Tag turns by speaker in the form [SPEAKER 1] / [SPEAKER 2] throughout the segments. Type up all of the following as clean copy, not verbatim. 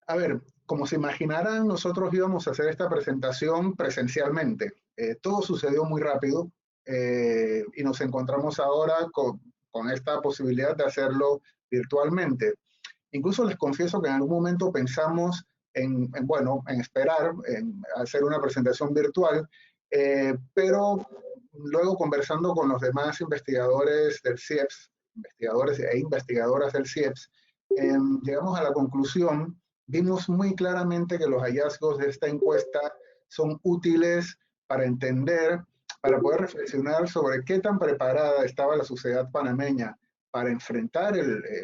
[SPEAKER 1] A ver, como se imaginarán, nosotros íbamos a hacer esta presentación presencialmente. Todo sucedió muy rápido y nos encontramos ahora con esta posibilidad de hacerlo virtualmente. Incluso les confieso que en algún momento pensamos bueno, en esperar, en hacer una presentación virtual, pero luego conversando con los demás investigadores del CIEPS, investigadores e investigadoras del CIEPS, llegamos a la conclusión, vimos muy claramente que los hallazgos de esta encuesta son útiles para entender, para poder reflexionar sobre qué tan preparada estaba la sociedad panameña para enfrentar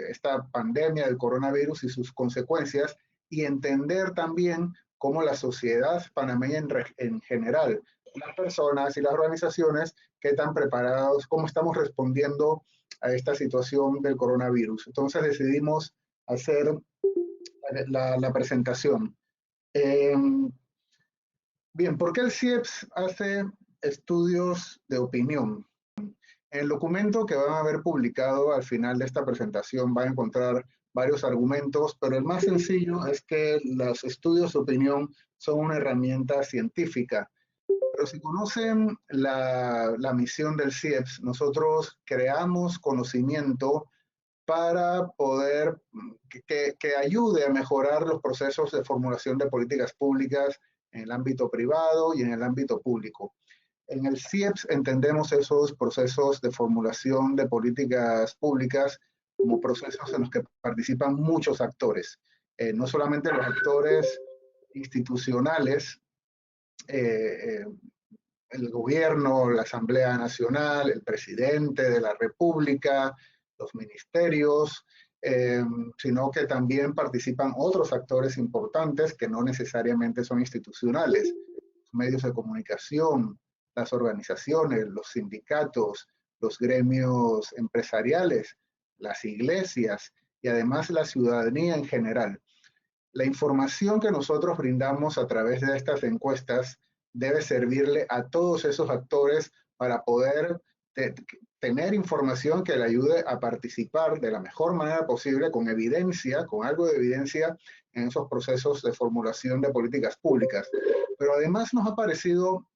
[SPEAKER 1] esta pandemia del coronavirus y sus consecuencias y entender también cómo la sociedad panameña en general, las personas y las organizaciones, qué tan preparados, cómo estamos respondiendo a esta situación del coronavirus. Entonces decidimos hacer la presentación. Eh, bien, ¿por qué el CIEPS hace estudios de opinión? En el documento que van a ver publicado al final de esta presentación va a encontrar varios argumentos, pero el más sencillo es que los estudios de opinión son una herramienta científica. Pero si conocen la misión del CIEPS, nosotros creamos conocimiento para poder que ayude a mejorar los procesos de formulación de políticas públicas en el ámbito privado y en el ámbito público. En el CIEPS entendemos esos procesos de formulación de políticas públicas como procesos en los que participan muchos actores, no solamente los actores institucionales, eh, el gobierno, la Asamblea Nacional, el presidente de la República, los ministerios, sino que también participan otros actores importantes que no necesariamente son institucionales, los medios de comunicación, las organizaciones, los sindicatos, los gremios empresariales, las iglesias y además la ciudadanía en general. La información que nosotros brindamos a través de estas encuestas debe servirle a todos esos actores para poder tener información que le ayude a participar de la mejor manera posible, con evidencia, con algo de evidencia en esos procesos de formulación de políticas públicas. Pero además nos ha parecido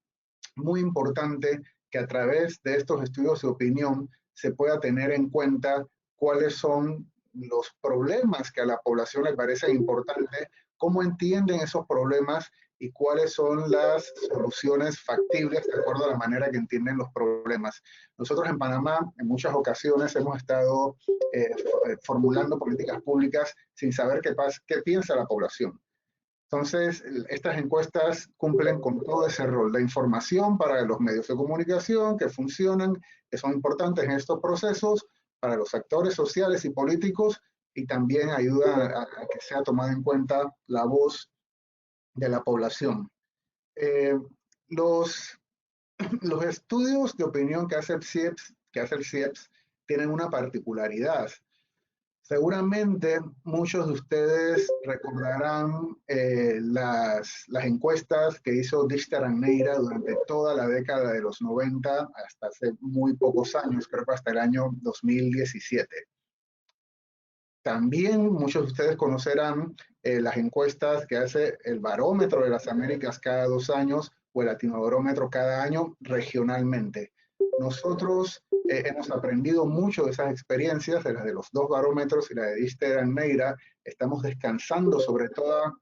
[SPEAKER 1] muy importante que a través de estos estudios de opinión se pueda tener en cuenta cuáles son los problemas que a la población le parecen importantes, cómo entienden esos problemas y cuáles son las soluciones factibles de acuerdo a la manera que entienden los problemas. Nosotros en Panamá en muchas ocasiones hemos estado formulando políticas públicas sin saber qué piensa la población. Entonces, estas encuestas cumplen con todo ese rol de información para los medios de comunicación que funcionan, que son importantes en estos procesos, para los actores sociales y políticos, y también ayudan a que sea tomada en cuenta la voz de la población. Eh, los, los estudios de opinión que hace el CIEPS tienen una particularidad. Seguramente muchos de ustedes recordarán las encuestas que hizo Dichter Neira durante toda la década de los 90 hasta hace muy pocos años, creo que hasta el año 2017. También muchos de ustedes conocerán las encuestas que hace el Barómetro de las Américas cada 2 años o el Latinobarómetro cada año regionalmente. Nosotros hemos aprendido mucho de esas experiencias, de las de los dos barómetros y la de Dichter Neira. Estamos descansando sobre todo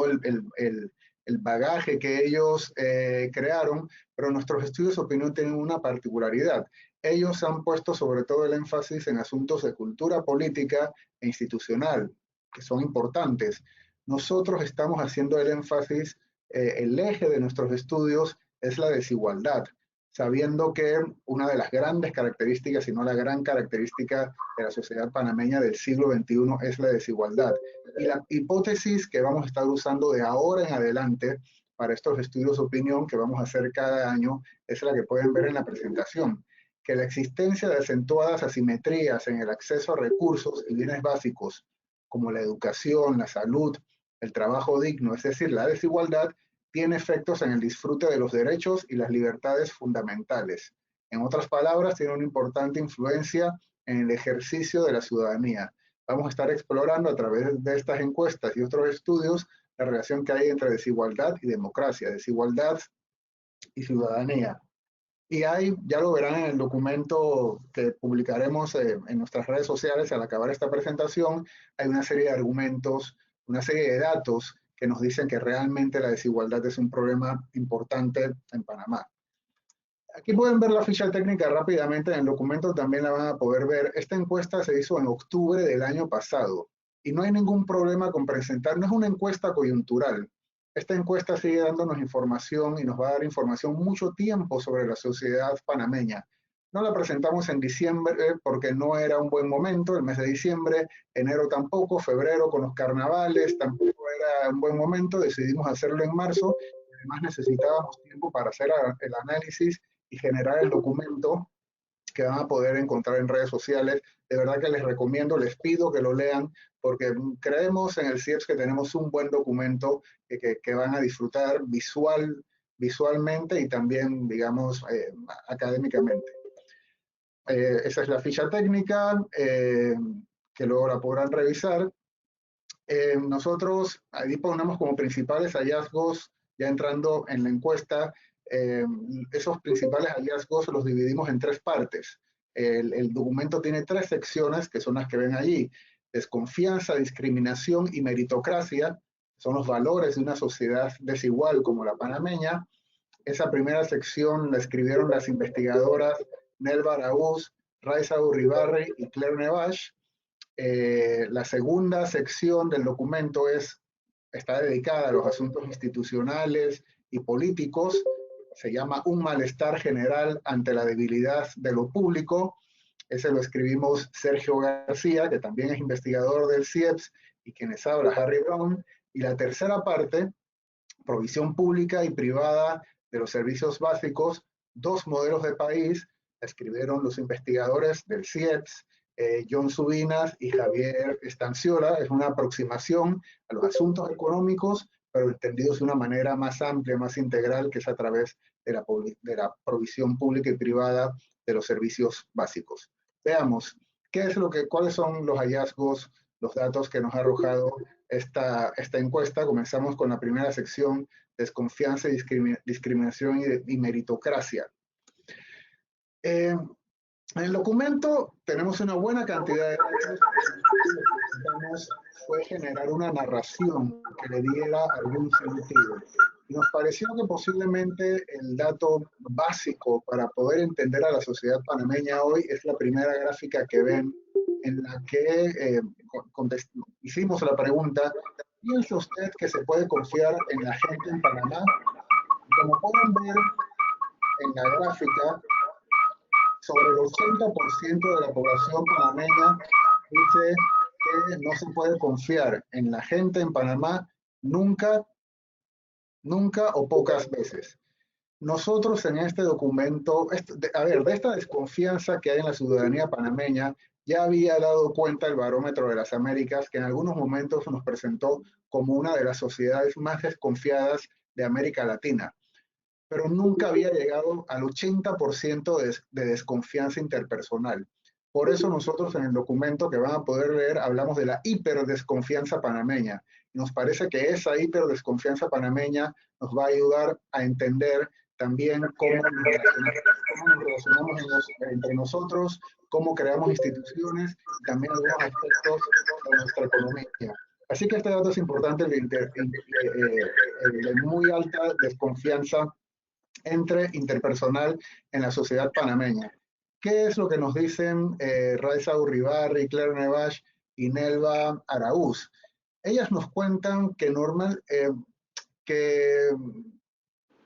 [SPEAKER 1] el bagaje que ellos crearon, pero nuestros estudios de opinión tienen una particularidad. Ellos han puesto sobre todo el énfasis en asuntos de cultura política e institucional, que son importantes. Nosotros estamos haciendo el énfasis, el eje de nuestros estudios es la desigualdad, sabiendo que una de las grandes características, si no la gran característica de la sociedad panameña del siglo XXI es la desigualdad. Y la hipótesis que vamos a estar usando de ahora en adelante para estos estudios de opinión que vamos a hacer cada año es la que pueden ver en la presentación, que la existencia de acentuadas asimetrías en el acceso a recursos y bienes básicos como la educación, la salud, el trabajo digno, es decir, la desigualdad, tiene efectos en el disfrute de los derechos y las libertades fundamentales. En otras palabras, tiene una importante influencia en el ejercicio de la ciudadanía. vamos a estar explorando a través de estas encuestas y otros estudios la relación que hay entre desigualdad y democracia, desigualdad y ciudadanía. Y hay, ya lo verán en el documento que publicaremos en nuestras redes sociales al acabar esta presentación, hay una serie de argumentos, una serie de datos que nos dicen que realmente la desigualdad es un problema importante en Panamá. Aquí pueden ver la ficha técnica rápidamente, en el documento también la van a poder ver. Esta encuesta se hizo en octubre del año pasado y no hay ningún problema con presentar, no es una encuesta coyuntural. Esta encuesta sigue dándonos información y nos va a dar información mucho tiempo sobre la sociedad panameña. No la presentamos en diciembre porque no era un buen momento, el mes de diciembre, enero tampoco, febrero con los carnavales tampoco era un buen momento, decidimos hacerlo en marzo, además necesitábamos tiempo para hacer el análisis y generar el documento que van a poder encontrar en redes sociales. De verdad que les recomiendo, les pido que lo lean, porque creemos en el CIEPS que tenemos un buen documento que van a disfrutar visualmente y también, digamos, académicamente. Esa es la ficha técnica, que luego la podrán revisar. Nosotros ahí ponemos como principales hallazgos, ya entrando en la encuesta, esos principales hallazgos los dividimos en tres partes. El documento tiene tres secciones que son las que ven allí: desconfianza, discriminación y meritocracia, son los valores de una sociedad desigual como la panameña. Esa primera sección la escribieron las investigadoras Nelva Araúz, Raiza Uribarri y Claire Nevash. La segunda sección del documento está dedicada a los asuntos institucionales y políticos. Se llama Un malestar general ante la debilidad de lo público. Ese lo escribimos Sergio García, que también es investigador del CIEPS, y quienes habla Harry Brown. Y la tercera parte, provisión pública y privada de los servicios básicos, dos modelos de país, la escribieron los investigadores del CIEPS, John Subinas y Javier Estanciola. Es una aproximación a los asuntos económicos, pero entendidos de una manera más amplia, más integral, que es a través de la provisión pública y privada de los servicios básicos. Veamos, ¿cuáles son los hallazgos, los datos que nos ha arrojado esta encuesta? Comenzamos con la primera sección, desconfianza, discriminación y meritocracia. En el documento tenemos una buena cantidad de datos. Lo que intentamos fue generar una narración que le diera algún sentido. Y nos pareció que posiblemente el dato básico para poder entender a la sociedad panameña hoy es la primera gráfica que ven, en la que hicimos la pregunta: ¿piensa usted que se puede confiar en la gente en Panamá? Y como pueden ver en la gráfica, sobre el 80% de la población panameña dice que no se puede confiar en la gente en Panamá nunca, nunca o pocas veces. Nosotros en este documento, de esta desconfianza que hay en la ciudadanía panameña, ya había dado cuenta el Barómetro de las Américas, que en algunos momentos nos presentó como una de las sociedades más desconfiadas de América Latina, pero nunca había llegado al 80% de desconfianza interpersonal. Por eso nosotros en el documento que van a poder leer hablamos de la hiperdesconfianza panameña. Nos parece que esa hiperdesconfianza panameña nos va a ayudar a entender también cómo nos relacionamos entre nosotros, cómo creamos instituciones y también algunos aspectos de nuestra economía. Así que este dato es importante, de muy alta desconfianza interpersonal en la sociedad panameña. ¿Qué es lo que nos dicen Raiza Uribarri, Claire Nevash y Nelva Araúz? Ellas nos cuentan que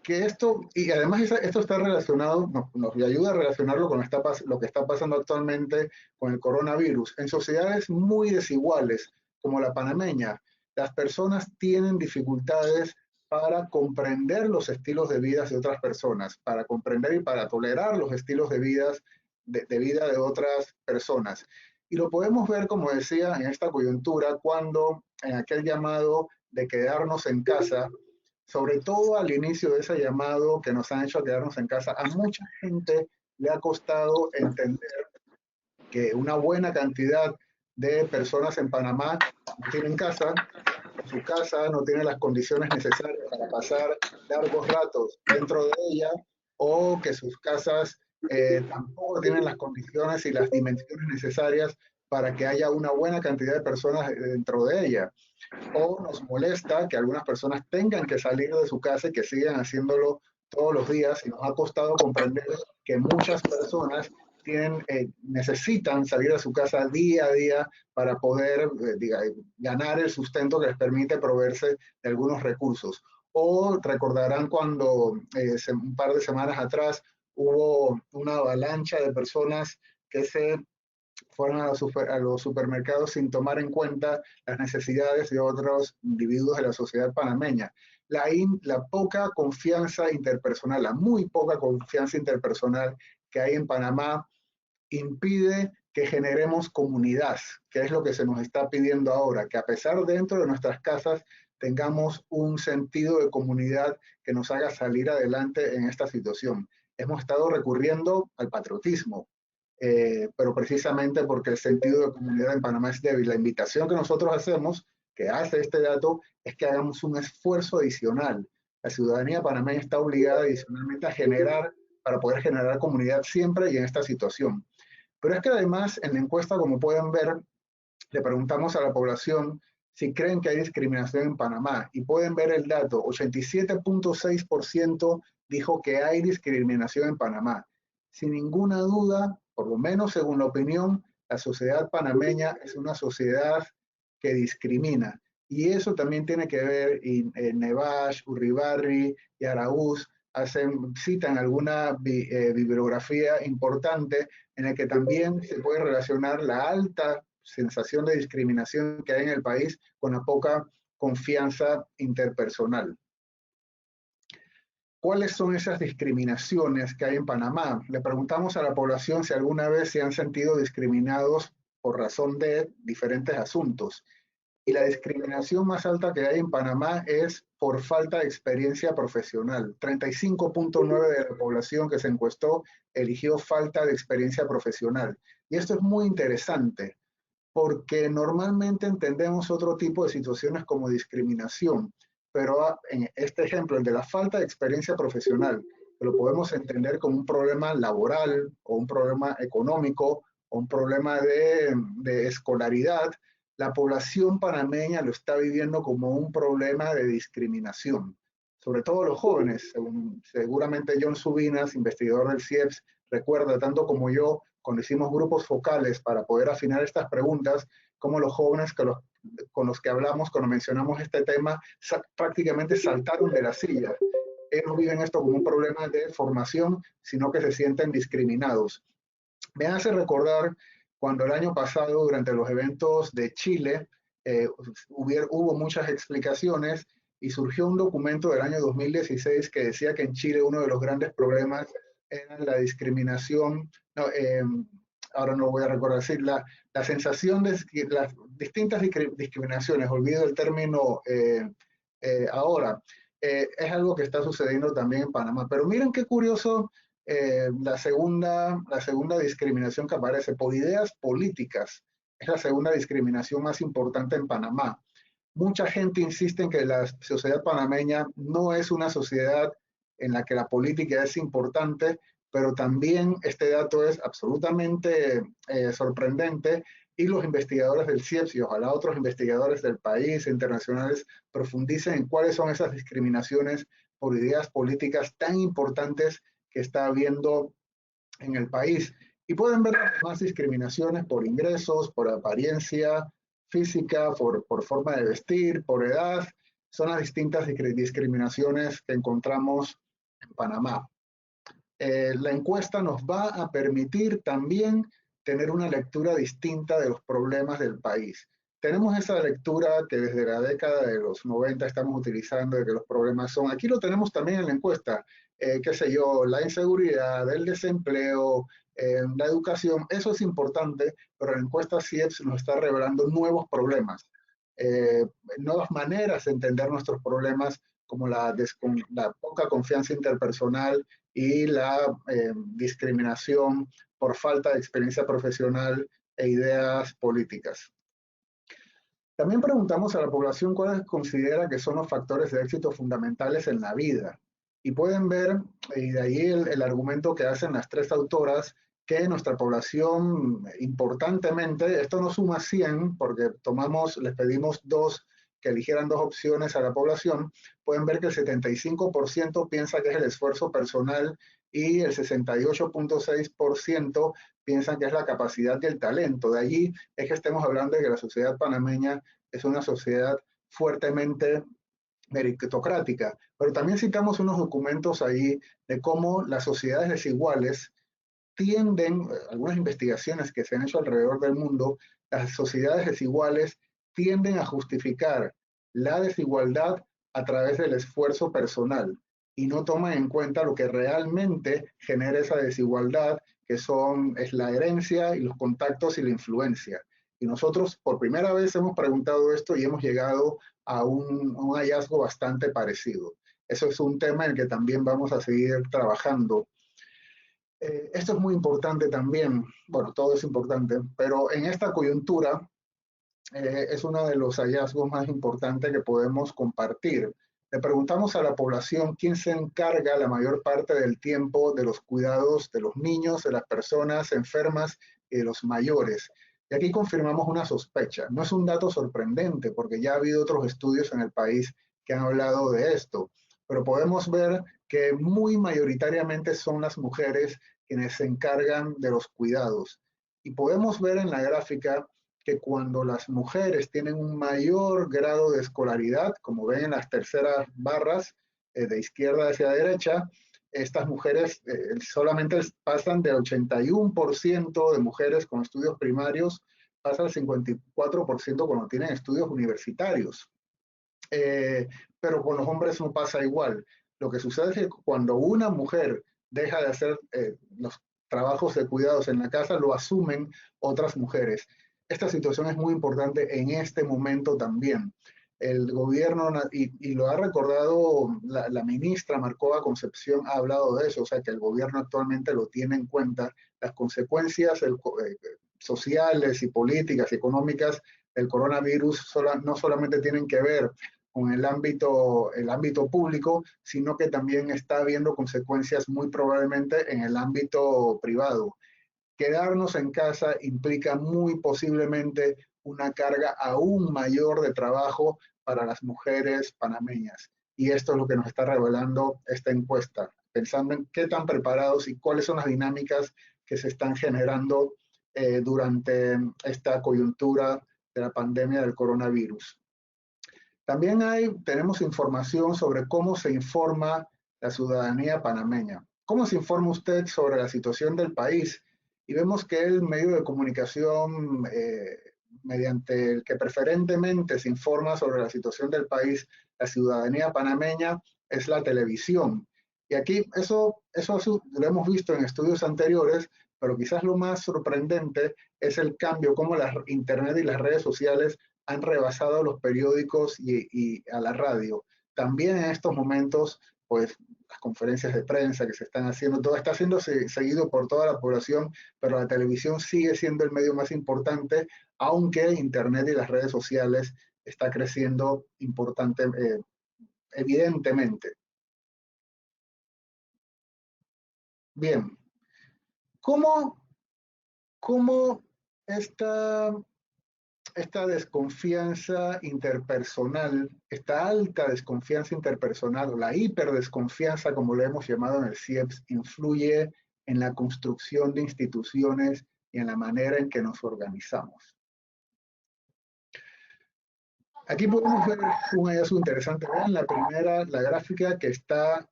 [SPEAKER 1] esto, y además esto está relacionado, nos ayuda a relacionarlo con lo que está pasando actualmente con el coronavirus. En sociedades muy desiguales, como la panameña, las personas tienen dificultades para comprender los estilos de vida de otras personas, para comprender y para tolerar los estilos de vida de otras personas. Y lo podemos ver, como decía, en esta coyuntura, cuando en aquel llamado de quedarnos en casa, sobre todo al inicio de ese llamado que nos han hecho a quedarnos en casa, a mucha gente le ha costado entender que una buena cantidad de personas en Panamá no tienen casa, su casa no tiene las condiciones necesarias para pasar largos ratos dentro de ella, o que sus casas tampoco tienen las condiciones y las dimensiones necesarias para que haya una buena cantidad de personas dentro de ella. O nos molesta que algunas personas tengan que salir de su casa y que sigan haciéndolo todos los días, y nos ha costado comprender que muchas personas necesitan salir de su casa día a día para poder ganar el sustento que les permite proveerse de algunos recursos. O recordarán cuando un par de semanas atrás hubo una avalancha de personas que se fueron a los supermercados sin tomar en cuenta las necesidades de otros individuos de la sociedad panameña. La poca confianza interpersonal, la muy poca confianza interpersonal que hay en Panamá impide que generemos comunidad, que es lo que se nos está pidiendo ahora, que a pesar dentro de nuestras casas tengamos un sentido de comunidad que nos haga salir adelante en esta situación. Hemos estado recurriendo al patriotismo, pero precisamente porque el sentido de comunidad en Panamá es débil. La invitación que nosotros hacemos, que hace este dato, es que hagamos un esfuerzo adicional. La ciudadanía panameña está obligada adicionalmente a generar, para poder generar comunidad siempre y en esta situación. Pero es que además en la encuesta, como pueden ver, le preguntamos a la población si creen que hay discriminación en Panamá, y pueden ver el dato: 87.6% dijo que hay discriminación en Panamá. Sin ninguna duda, por lo menos según la opinión, la sociedad panameña es una sociedad que discrimina. Y eso también tiene que ver, y Nevash, Urribarri y Araúz citan alguna bibliografía importante en la que también se puede relacionar la alta sensación de discriminación que hay en el país con la poca confianza interpersonal. ¿Cuáles son esas discriminaciones que hay en Panamá? Le preguntamos a la población si alguna vez se han sentido discriminados por razón de diferentes asuntos. Y la discriminación más alta que hay en Panamá es por falta de experiencia profesional. 35.9% de la población que se encuestó eligió falta de experiencia profesional. Y esto es muy interesante, porque normalmente entendemos otro tipo de situaciones como discriminación, pero en este ejemplo, el de la falta de experiencia profesional, lo podemos entender como un problema laboral o un problema económico o un problema de escolaridad. La población panameña lo está viviendo como un problema de discriminación, sobre todo los jóvenes. Seguramente John Subinas, investigador del CIEPS, recuerda tanto como yo, cuando hicimos grupos focales para poder afinar estas preguntas, como los jóvenes con los que hablamos, cuando mencionamos este tema, prácticamente saltaron de la silla. Ellos no viven esto como un problema de formación, sino que se sienten discriminados. Me hace recordar cuando el año pasado, durante los eventos de Chile, hubo muchas explicaciones, y surgió un documento del año 2016 que decía que en Chile uno de los grandes problemas era la discriminación, no, ahora no voy a recordar, decir, la sensación de las distintas discriminaciones, olvido el término ahora, es algo que está sucediendo también en Panamá. Pero miren qué curioso, la segunda discriminación que aparece, por ideas políticas, es la segunda discriminación más importante en Panamá. Mucha gente insiste en que la sociedad panameña no es una sociedad en la que la política es importante, pero también este dato es absolutamente sorprendente, y los investigadores del CIEPS, y ojalá otros investigadores del país, internacionales, profundicen en cuáles son esas discriminaciones por ideas políticas tan importantes que está habiendo en el país. Y pueden ver más discriminaciones por ingresos, por apariencia física, por forma de vestir, por edad. Son las distintas discriminaciones que encontramos en Panamá. La encuesta nos va a permitir también tener una lectura distinta de los problemas del país. Tenemos esa lectura que desde la década de los 90 estamos utilizando, de que los problemas son, aquí lo tenemos también en la encuesta, qué sé yo, la inseguridad, el desempleo, la educación. Eso es importante, pero la encuesta CIEPS nos está revelando nuevos problemas, nuevas maneras de entender nuestros problemas, como la poca confianza interpersonal y la discriminación por falta de experiencia profesional e ideas políticas. También preguntamos a la población cuáles considera que son los factores de éxito fundamentales en la vida. Y pueden ver, y de ahí el argumento que hacen las tres autoras, que nuestra población, importantemente, esto no suma 100, porque les pedimos que eligieran dos opciones a la población, pueden ver que el 75% piensa que es el esfuerzo personal y el 68.6% piensan que es la capacidad y el talento. De allí es que estemos hablando de que la sociedad panameña es una sociedad fuertemente meritocrática, pero también citamos unos documentos ahí de cómo las sociedades desiguales tienden, algunas investigaciones que se han hecho alrededor del mundo, las sociedades desiguales tienden a justificar la desigualdad a través del esfuerzo personal y no toman en cuenta lo que realmente genera esa desigualdad, que es la herencia y los contactos y la influencia. Y nosotros por primera vez hemos preguntado esto y hemos llegado a un hallazgo bastante parecido. Eso es un tema en el que también vamos a seguir trabajando. Esto es muy importante también, bueno, todo es importante, pero en esta coyuntura es uno de los hallazgos más importantes que podemos compartir. Le preguntamos a la población quién se encarga la mayor parte del tiempo de los cuidados de los niños, de las personas enfermas y de los mayores. Y aquí confirmamos una sospecha. No es un dato sorprendente porque ya ha habido otros estudios en el país que han hablado de esto, pero podemos ver que muy mayoritariamente son las mujeres quienes se encargan de los cuidados. Y podemos ver en la gráfica que cuando las mujeres tienen un mayor grado de escolaridad, como ven en las terceras barras, de izquierda hacia derecha, estas mujeres solamente pasan del 81% de mujeres con estudios primarios, pasa al 54% cuando tienen estudios universitarios. Pero con los hombres no pasa igual. Lo que sucede es que cuando una mujer deja de hacer los trabajos de cuidados en la casa, lo asumen otras mujeres. Esta situación es muy importante en este momento también. El gobierno, y lo ha recordado la ministra Marcova Concepción, ha hablado de eso, o sea que el gobierno actualmente lo tiene en cuenta, las consecuencias sociales y políticas y económicas del coronavirus no solamente tienen que ver con el ámbito público, sino que también está habiendo consecuencias muy probablemente en el ámbito privado. Quedarnos en casa implica muy posiblemente una carga aún mayor de trabajo para las mujeres panameñas. Y esto es lo que nos está revelando esta encuesta, pensando en qué tan preparados y cuáles son las dinámicas que se están generando durante esta coyuntura de la pandemia del coronavirus. También tenemos información sobre cómo se informa la ciudadanía panameña. ¿Cómo se informa usted sobre la situación del país? Y vemos que el medio de comunicación mediante el que preferentemente se informa sobre la situación del país, la ciudadanía panameña, es la televisión. Y aquí eso lo hemos visto en estudios anteriores, pero quizás lo más sorprendente es el cambio, cómo la Internet y las redes sociales han rebasado a los periódicos y a la radio. También en estos momentos, pues las conferencias de prensa que se están haciendo, todo está siendo seguido por toda la población, pero la televisión sigue siendo el medio más importante, aunque Internet y las redes sociales está creciendo evidentemente. Bien, ¿cómo esta desconfianza interpersonal, esta alta desconfianza interpersonal o la hiperdesconfianza, como lo hemos llamado en el CIEPS, influye en la construcción de instituciones y en la manera en que nos organizamos? Aquí podemos ver un hallazgo interesante. Vean la primera, la gráfica que está,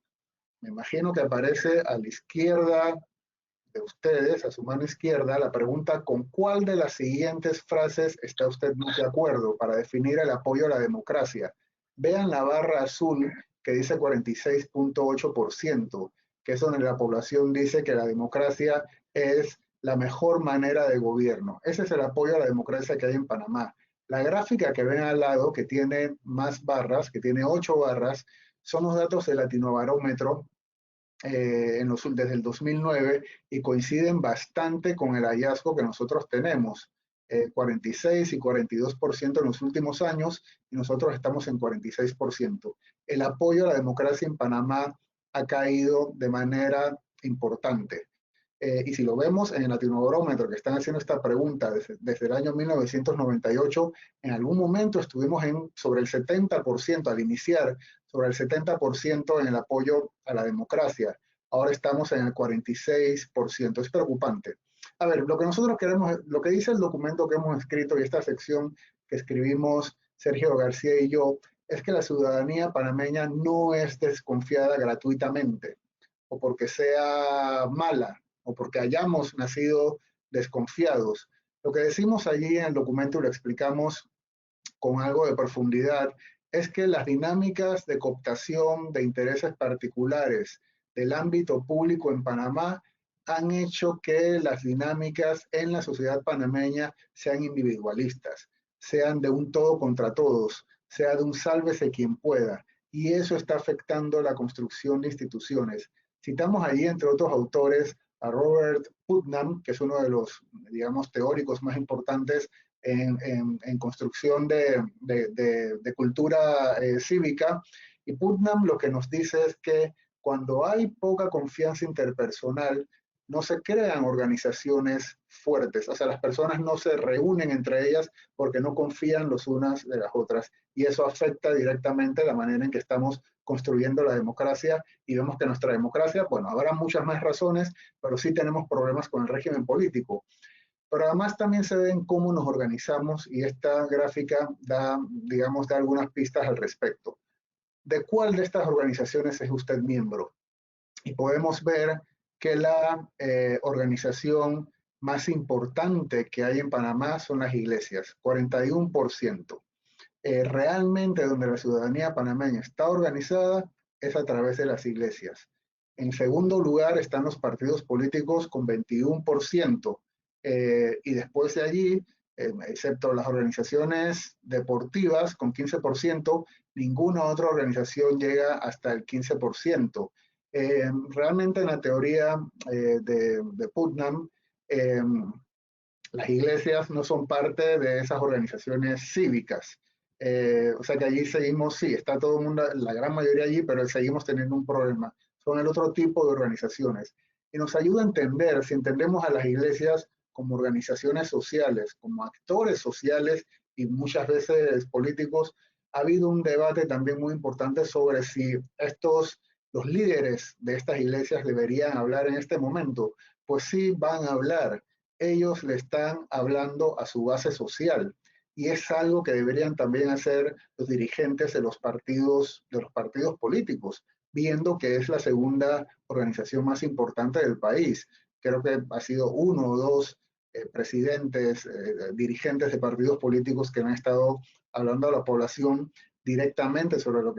[SPEAKER 1] me imagino que aparece a la izquierda de ustedes, a su mano izquierda, la pregunta: ¿con cuál de las siguientes frases está usted muy de acuerdo para definir el apoyo a la democracia? Vean la barra azul que dice 46.8%, que es donde la población dice que la democracia es la mejor manera de gobierno. Ese es el apoyo a la democracia que hay en Panamá. La gráfica que ven al lado, que tiene más barras, que tiene 8 barras, son los datos del Latinobarómetro desde el 2009 y coinciden bastante con el hallazgo que nosotros tenemos. 46 y 42% en los últimos años y nosotros estamos en 46%. El apoyo a la democracia en Panamá ha caído de manera importante. Y si lo vemos en el Latinobarómetro, que están haciendo esta pregunta desde el año 1998, en algún momento estuvimos sobre el 70% al iniciar, sobre el 70% en el apoyo a la democracia. Ahora estamos en el 46%. Es preocupante. A ver, lo que nosotros queremos, lo que dice el documento que hemos escrito y esta sección que escribimos Sergio García y yo, es que la ciudadanía panameña no es desconfiada gratuitamente o porque sea mala o porque hayamos nacido desconfiados. Lo que decimos allí en el documento y lo explicamos con algo de profundidad es que las dinámicas de cooptación de intereses particulares del ámbito público en Panamá han hecho que las dinámicas en la sociedad panameña sean individualistas, sean de un todo contra todos, sea de un sálvese quien pueda. Y eso está afectando la construcción de instituciones. Citamos allí, entre otros autores, a Robert Putnam, que es uno de los, digamos, teóricos más importantes en construcción de cultura cívica. Y Putnam lo que nos dice es que cuando hay poca confianza interpersonal, no se crean organizaciones fuertes, o sea, las personas no se reúnen entre ellas porque no confían los unas de las otras y eso afecta directamente la manera en que estamos construyendo la democracia y vemos que nuestra democracia, bueno, habrá muchas más razones, pero sí tenemos problemas con el régimen político. Pero además también se ve en cómo nos organizamos y esta gráfica da, digamos, da algunas pistas al respecto. ¿De cuál de estas organizaciones es usted miembro? Y podemos ver que la organización más importante que hay en Panamá son las iglesias, 41%. Realmente donde la ciudadanía panameña está organizada es a través de las iglesias. En segundo lugar están los partidos políticos con 21%, y después de allí, excepto las organizaciones deportivas con 15%, ninguna otra organización llega hasta el 15%. Realmente en la teoría de Putnam, las iglesias no son parte de esas organizaciones cívicas. O sea que allí seguimos, sí, está todo el mundo, la gran mayoría allí, pero seguimos teniendo un problema. Son el otro tipo de organizaciones. Y nos ayuda a entender, si entendemos a las iglesias como organizaciones sociales, como actores sociales y muchas veces políticos, ha habido un debate también muy importante sobre si los líderes de estas iglesias deberían hablar en este momento. Pues sí, van a hablar. Ellos le están hablando a su base social y es algo que deberían también hacer los dirigentes de los partidos políticos, viendo que es la segunda organización más importante del país. Creo que ha sido uno o dos presidentes, dirigentes de partidos políticos que han estado hablando a la población directamente sobre lo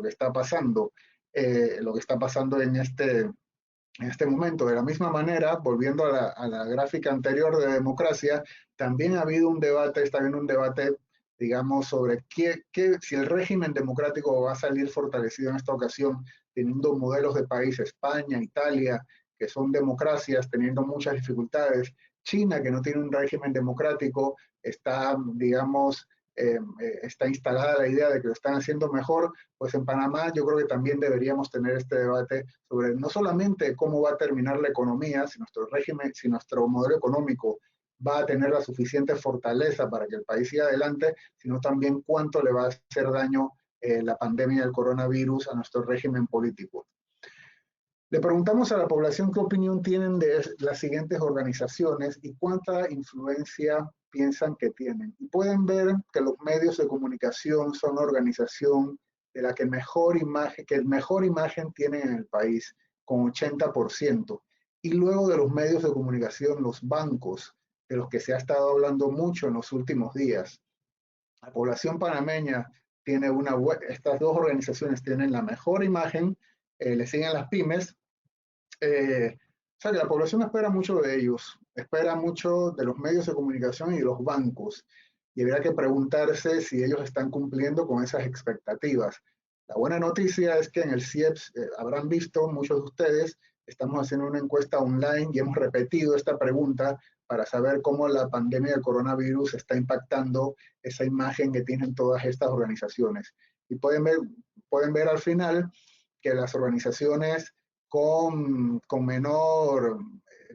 [SPEAKER 1] que está pasando, en este momento. De la misma manera, volviendo a la gráfica anterior de democracia, también ha habido un debate, está habiendo un debate, digamos, sobre si el régimen democrático va a salir fortalecido en esta ocasión, teniendo modelos de país, España, Italia, que son democracias, teniendo muchas dificultades. China, que no tiene un régimen democrático, está, digamos, está instalada la idea de que lo están haciendo mejor, pues en Panamá yo creo que también deberíamos tener este debate sobre no solamente cómo va a terminar la economía, si nuestro régimen, si nuestro modelo económico va a tener la suficiente fortaleza para que el país siga adelante, sino también cuánto le va a hacer daño la pandemia del coronavirus a nuestro régimen político. Le preguntamos a la población qué opinión tienen de las siguientes organizaciones y cuánta influencia piensan que tienen. Y pueden ver que los medios de comunicación son la organización de la que mejor imagen tienen en el país, con 80%. Y luego de los medios de comunicación, los bancos, de los que se ha estado hablando mucho en los últimos días. La población panameña tiene estas dos organizaciones tienen la mejor imagen, le siguen las pymes, o sea que la población espera mucho de ellos, espera mucho de los medios de comunicación y de los bancos. Y habría que preguntarse si ellos están cumpliendo con esas expectativas. La buena noticia es que en el CIEPS, habrán visto muchos de ustedes, estamos haciendo una encuesta online y hemos repetido esta pregunta para saber cómo la pandemia del coronavirus está impactando esa imagen que tienen todas estas organizaciones. Y pueden ver al final que las organizaciones con menor,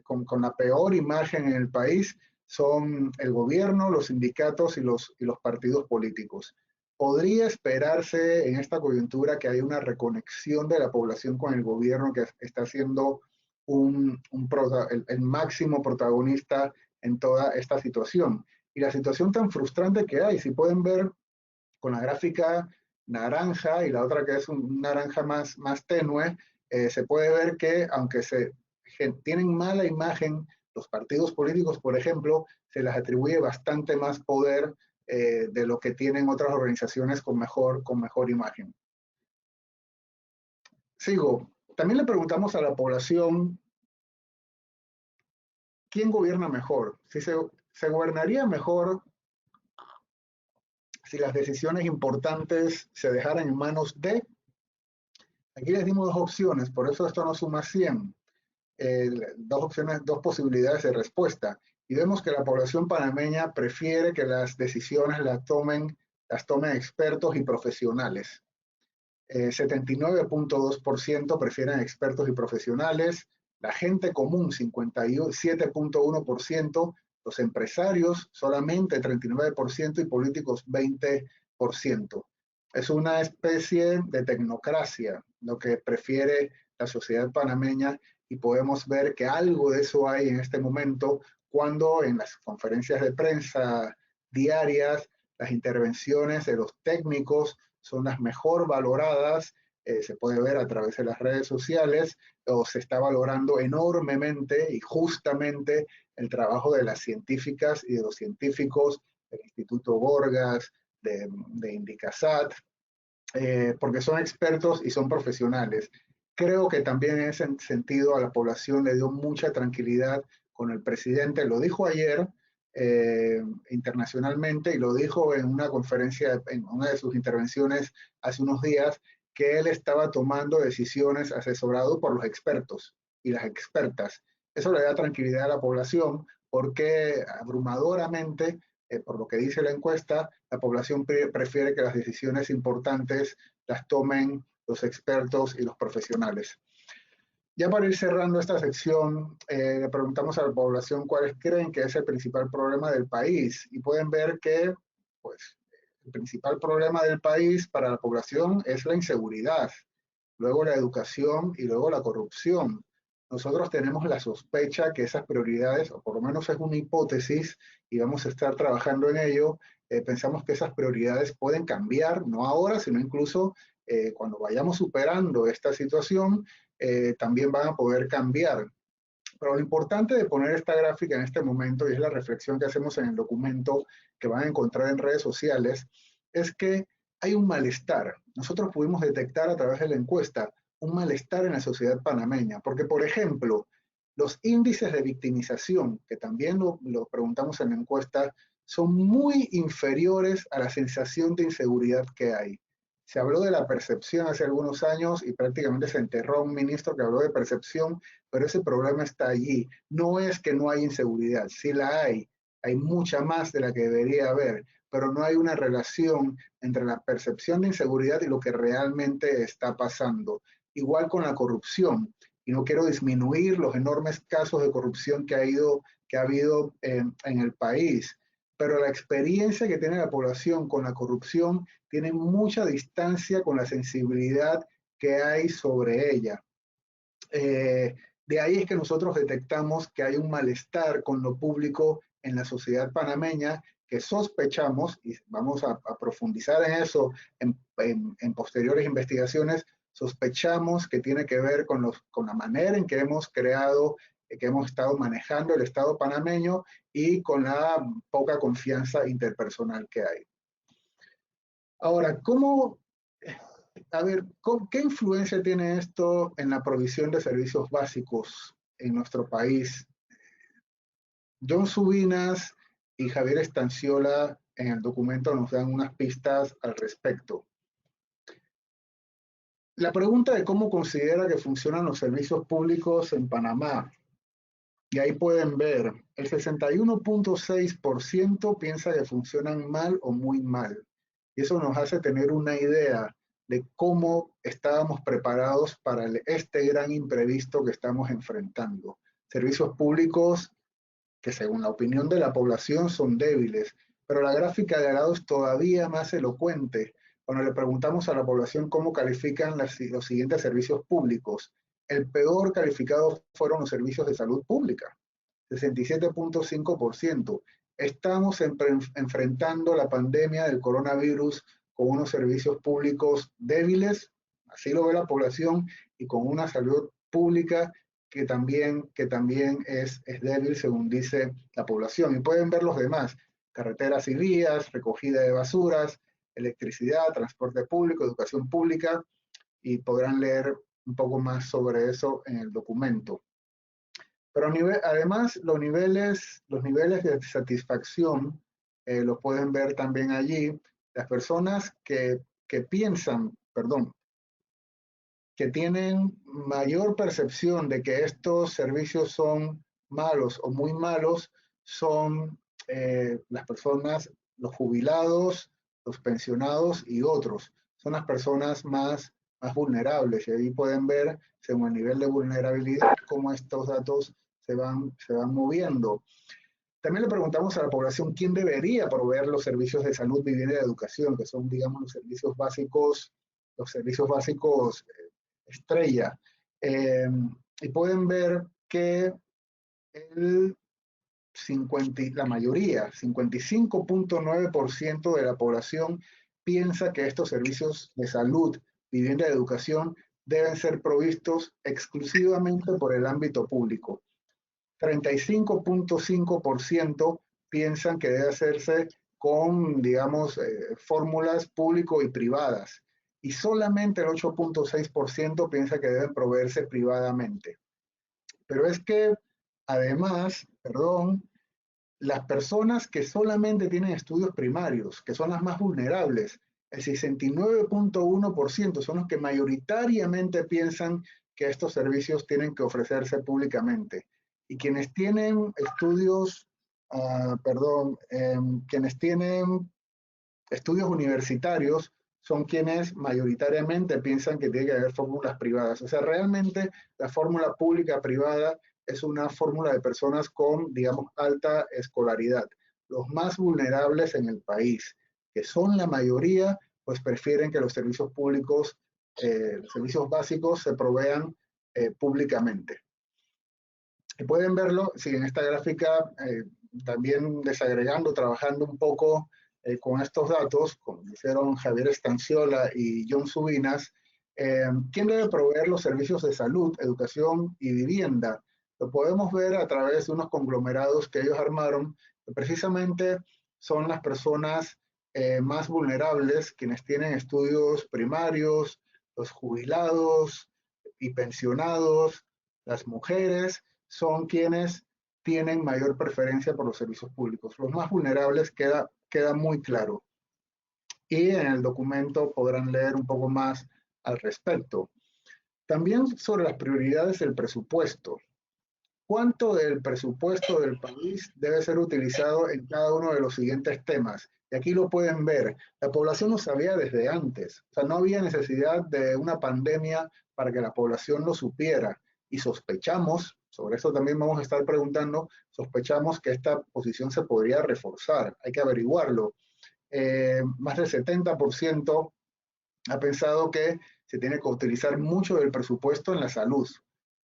[SPEAKER 1] con la peor imagen en el país son el gobierno, los sindicatos y los partidos políticos. Podría esperarse en esta coyuntura que haya una reconexión de la población con el gobierno que está siendo el máximo protagonista en toda esta situación. Y la situación tan frustrante que hay, si pueden ver con la gráfica naranja y la otra que es un naranja más tenue, se puede ver que aunque tienen mala imagen, los partidos políticos, por ejemplo, se les atribuye bastante más poder de lo que tienen otras organizaciones con mejor imagen. Sigo. También le preguntamos a la población quién gobierna mejor. Si se gobernaría mejor si las decisiones importantes se dejaran en manos de. Aquí les dimos dos opciones, por eso esto no suma 100. Dos opciones, dos posibilidades de respuesta. Y vemos que la población panameña prefiere que las decisiones las tomen expertos y profesionales. 79.2% prefieren expertos y profesionales, la gente común 57.1%, los empresarios solamente 39% y políticos 20%. Es una especie de tecnocracia lo que prefiere la sociedad panameña y podemos ver que algo de eso hay en este momento cuando en las conferencias de prensa diarias las intervenciones de los técnicos son las mejor valoradas, se puede ver a través de las redes sociales, o se está valorando enormemente y justamente el trabajo de las científicas y de los científicos del Instituto Gorgas, de Indicasat, porque son expertos y son profesionales. Creo que también en ese sentido a la población le dio mucha tranquilidad con el presidente, lo dijo ayer internacionalmente y lo dijo en una conferencia, en una de sus intervenciones hace unos días, que él estaba tomando decisiones asesorado por los expertos y las expertas. Eso le da tranquilidad a la población porque abrumadoramente por lo que dice la encuesta, la población prefiere que las decisiones importantes las tomen los expertos y los profesionales. Ya para ir cerrando esta sección, le preguntamos a la población cuáles creen que es el principal problema del país y pueden ver que pues, el principal problema del país para la población es la inseguridad, luego la educación y luego la corrupción. Nosotros tenemos la sospecha que esas prioridades, o por lo menos es una hipótesis, y vamos a estar trabajando en ello, pensamos que esas prioridades pueden cambiar, no ahora, sino incluso cuando vayamos superando esta situación, también van a poder cambiar. Pero lo importante de poner esta gráfica en este momento, y es la reflexión que hacemos en el documento que van a encontrar en redes sociales, es que hay un malestar. Nosotros pudimos detectar a través de la encuesta un malestar en la sociedad panameña, porque, por ejemplo, los índices de victimización, que también lo preguntamos en la encuesta, son muy inferiores a la sensación de inseguridad que hay. Se habló de la percepción hace algunos años y prácticamente se enterró a un ministro que habló de percepción, pero ese problema está allí. No es que no hay inseguridad, sí la hay mucha más de la que debería haber, pero no hay una relación entre la percepción de inseguridad y lo que realmente está pasando. Igual con la corrupción, y no quiero disminuir los enormes casos de corrupción que ha habido en el país, pero la experiencia que tiene la población con la corrupción tiene mucha distancia con la sensibilidad que hay sobre ella. De ahí es que nosotros detectamos que hay un malestar con lo público en la sociedad panameña que sospechamos, y vamos a profundizar en eso en posteriores investigaciones, sospechamos que tiene que ver con la manera en que hemos creado, que hemos estado manejando el Estado panameño y con la poca confianza interpersonal que hay. Ahora, a ver, ¿qué influencia tiene esto en la provisión de servicios básicos en nuestro país? John Subinas y Javier Estanciola en el documento nos dan unas pistas al respecto. La pregunta de cómo considera que funcionan los servicios públicos en Panamá. Y ahí pueden ver, el 61.6% piensa que funcionan mal o muy mal. Y eso nos hace tener una idea de cómo estábamos preparados para este gran imprevisto que estamos enfrentando. Servicios públicos que según la opinión de la población son débiles, pero la gráfica de al lado es todavía más elocuente. Cuando le preguntamos a la población cómo califican los siguientes servicios públicos, el peor calificado fueron los servicios de salud pública, 67.5%. Estamos enfrentando la pandemia del coronavirus con unos servicios públicos débiles, así lo ve la población, y con una salud pública que también es débil según dice la población. Y pueden ver los demás, carreteras y vías, recogida de basuras, electricidad, transporte público, educación pública, y podrán leer un poco más sobre eso en el documento. Pero además los niveles de satisfacción los pueden ver también allí. Las personas que piensan, perdón, que tienen mayor percepción de que estos servicios son malos o muy malos son las personas, los jubilados, los pensionados y otros. Son las personas más vulnerables y ahí pueden ver, según el nivel de vulnerabilidad, cómo estos datos se van moviendo. También le preguntamos a la población quién debería proveer los servicios de salud, vivienda y educación, que son, digamos, los servicios básicos estrella. Y pueden ver que el 50, la mayoría, 55.9% de la población piensa que estos servicios de salud, vivienda y educación deben ser provistos exclusivamente por el ámbito público. 35.5% piensan que debe hacerse con, digamos, fórmulas público y privadas. Y solamente el 8.6% piensa que deben proveerse privadamente. Pero es que, además, perdón, las personas que solamente tienen estudios primarios, que son las más vulnerables, el 69.1% son los que mayoritariamente piensan que estos servicios tienen que ofrecerse públicamente. Y quienes tienen estudios, quienes tienen estudios universitarios son quienes mayoritariamente piensan que tiene que haber fórmulas privadas. O sea, realmente la fórmula pública-privada es una fórmula de personas con, digamos, alta escolaridad. Los más vulnerables en el país, que son la mayoría, pues prefieren que los servicios públicos, los servicios básicos se provean públicamente. Y pueden verlo, si en esta gráfica, también desagregando, trabajando un poco con estos datos, como hicieron Javier Estanciola y John Subinas, ¿quién debe proveer los servicios de salud, educación y vivienda? Lo podemos ver a través de unos conglomerados que ellos armaron, que precisamente son las personas más vulnerables, quienes tienen estudios primarios, los jubilados y pensionados, las mujeres, son quienes tienen mayor preferencia por los servicios públicos. Los más vulnerables queda muy claro. Y en el documento podrán leer un poco más al respecto. También sobre las prioridades del presupuesto. ¿Cuánto del presupuesto del país debe ser utilizado en cada uno de los siguientes temas? Y aquí lo pueden ver. La población lo sabía desde antes. O sea, no había necesidad de una pandemia para que la población lo supiera. Y sospechamos, sobre eso también vamos a estar preguntando, sospechamos que esta posición se podría reforzar. Hay que averiguarlo. Más del 70% ha pensado que se tiene que utilizar mucho del presupuesto en la salud.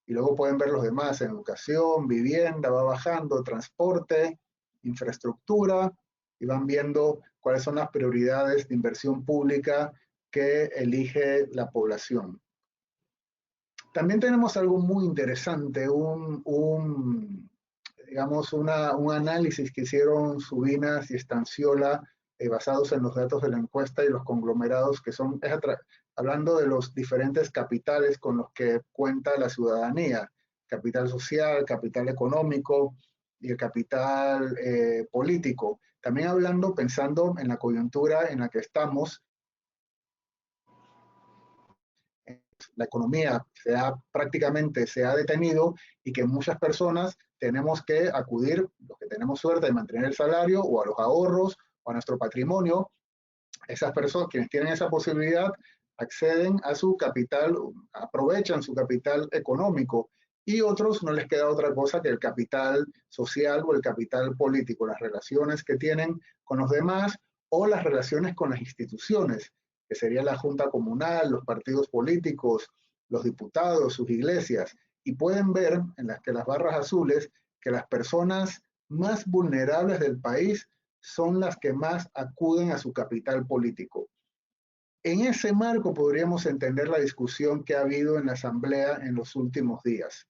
[SPEAKER 1] Y luego pueden ver los demás, en educación, vivienda, va bajando, transporte, infraestructura, y van viendo cuáles son las prioridades de inversión pública que elige la población. También tenemos algo muy interesante, digamos, un análisis que hicieron Subinas y Estanciola basados en los datos de la encuesta y los conglomerados que son, hablando de los diferentes capitales con los que cuenta la ciudadanía, capital social, capital económico y el capital político. También hablando, pensando en la coyuntura en la que estamos, la economía prácticamente se ha detenido y que muchas personas tenemos que acudir, los que tenemos suerte de mantener el salario o a los ahorros o a nuestro patrimonio. Esas personas, quienes tienen esa posibilidad, acceden a su capital, aprovechan su capital económico, y otros no les queda otra cosa que el capital social o el capital político, las relaciones que tienen con los demás o las relaciones con las instituciones, que sería la Junta Comunal, los partidos políticos, los diputados, sus iglesias, y pueden ver en las barras azules que las personas más vulnerables del país son las que más acuden a su capital político. En ese marco podríamos entender la discusión que ha habido en la Asamblea en los últimos días.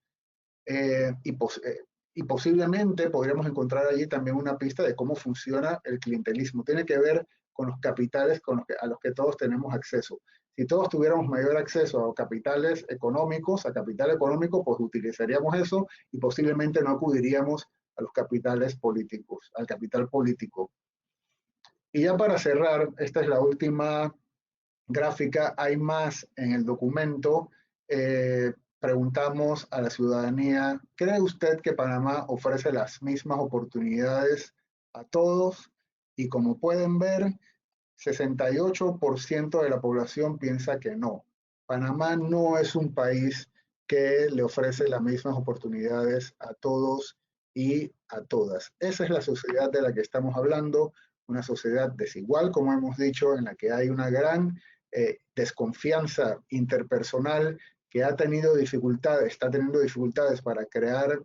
[SPEAKER 1] Y posiblemente podríamos encontrar allí también una pista de cómo funciona el clientelismo. Tiene que ver con los capitales a los que todos tenemos acceso. Si todos tuviéramos mayor acceso a capitales económicos, a capital económico, pues utilizaríamos eso y posiblemente no acudiríamos a los capitales políticos, al capital político. Y ya para cerrar, esta es la última gráfica, hay más en el documento. Preguntamos a la ciudadanía, ¿cree usted que Panamá ofrece las mismas oportunidades a todos? Y como pueden ver, 68% de la población piensa que no. Panamá no es un país que le ofrece las mismas oportunidades a todos y a todas. Esa es la sociedad de la que estamos hablando, una sociedad desigual, como hemos dicho, en la que hay una gran desconfianza interpersonal, que ha tenido dificultades, está teniendo dificultades para crear,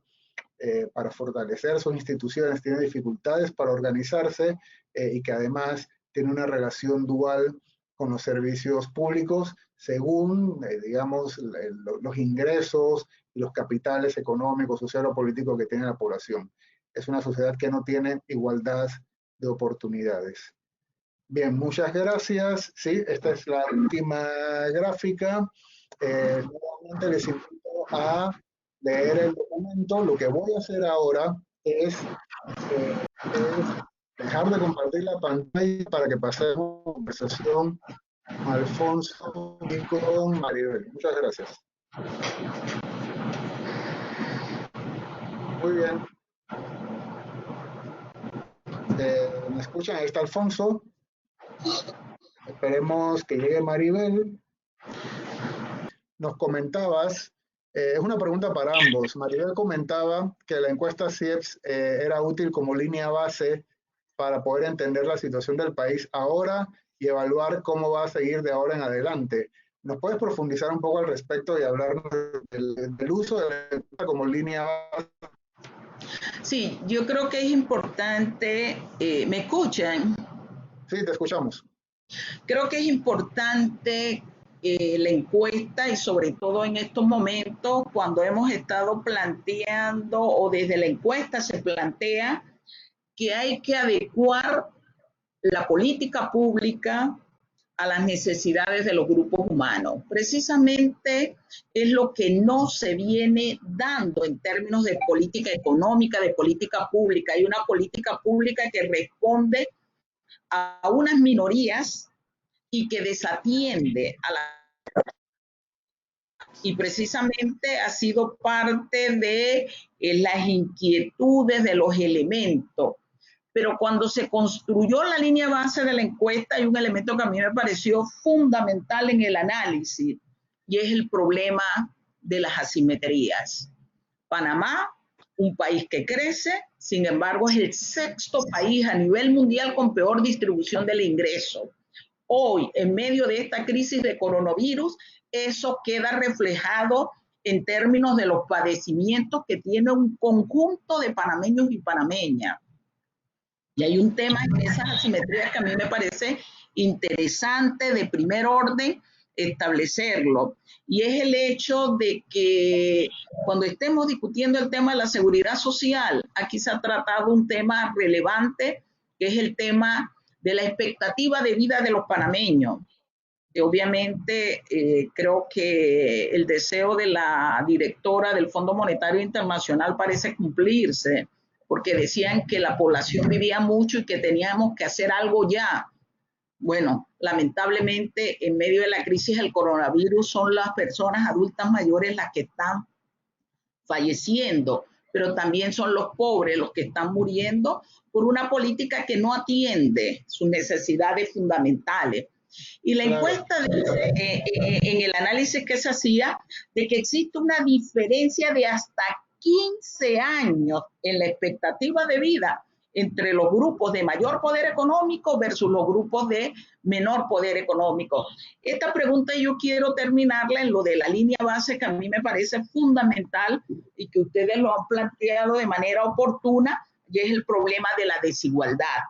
[SPEAKER 1] para fortalecer sus instituciones, tiene dificultades para organizarse, y que además tiene una relación dual con los servicios públicos según, digamos, los ingresos y los capitales económicos, sociales o políticos que tiene la población. Es una sociedad que no tiene igualdad de oportunidades. Bien, muchas gracias. Sí, esta es la última gráfica. Nuevamente les invito a leer el documento. Lo que voy a hacer ahora es dejar de compartir la pantalla para que pasemos la conversación con Alfonso y con Maribel. Muchas gracias. Muy bien. ¿Me escuchan? Ahí está Alfonso. Esperemos que llegue Maribel. Nos comentabas, es una pregunta para ambos. Maribel comentaba que la encuesta CIEPS era útil como línea base para poder entender la situación del país ahora y evaluar cómo va a seguir de ahora en adelante. ¿Nos puedes profundizar un poco al respecto y hablarnos del uso de la encuesta como línea base?
[SPEAKER 2] Sí, yo creo que es importante, ¿me escuchan?
[SPEAKER 1] Sí, te escuchamos.
[SPEAKER 2] Creo que es importante la encuesta, y sobre todo en estos momentos cuando hemos estado planteando, o desde la encuesta se plantea que hay que adecuar la política pública a las necesidades de los grupos humanos. Precisamente es lo que no se viene dando en términos de política económica, de política pública. Hay una política pública que responde a unas minorías y que desatiende a la... Y precisamente ha sido parte de las inquietudes de los elementos. Pero cuando se construyó la línea base de la encuesta, hay un elemento que a mí me pareció fundamental en el análisis, y es el problema de las asimetrías. Panamá, un país que crece, sin embargo, es el sexto país a nivel mundial con peor distribución del ingreso. Hoy, en medio de esta crisis de coronavirus, eso queda reflejado en términos de los padecimientos que tiene un conjunto de panameños y panameñas. Y hay un tema en esas asimetrías que a mí me parece interesante, de primer orden, establecerlo. Y es el hecho de que cuando estemos discutiendo el tema de la seguridad social, aquí se ha tratado un tema relevante, que es el tema de la expectativa de vida de los panameños. Obviamente, creo que el deseo de la directora del Fondo Monetario Internacional parece cumplirse, porque decían que la población vivía mucho y que teníamos que hacer algo ya. Bueno, lamentablemente en medio de la crisis del coronavirus son las personas adultas mayores las que están falleciendo, pero también son los pobres los que están muriendo por una política que no atiende sus necesidades fundamentales. Y la encuesta dice, en el análisis que se hacía, de que existe una diferencia de hasta 15 años en la expectativa de vida entre los grupos de mayor poder económico versus los grupos de menor poder económico. Esta pregunta yo quiero terminarla en lo de la línea base, que a mí me parece fundamental y que ustedes lo han planteado de manera oportuna, y es el problema de la desigualdad.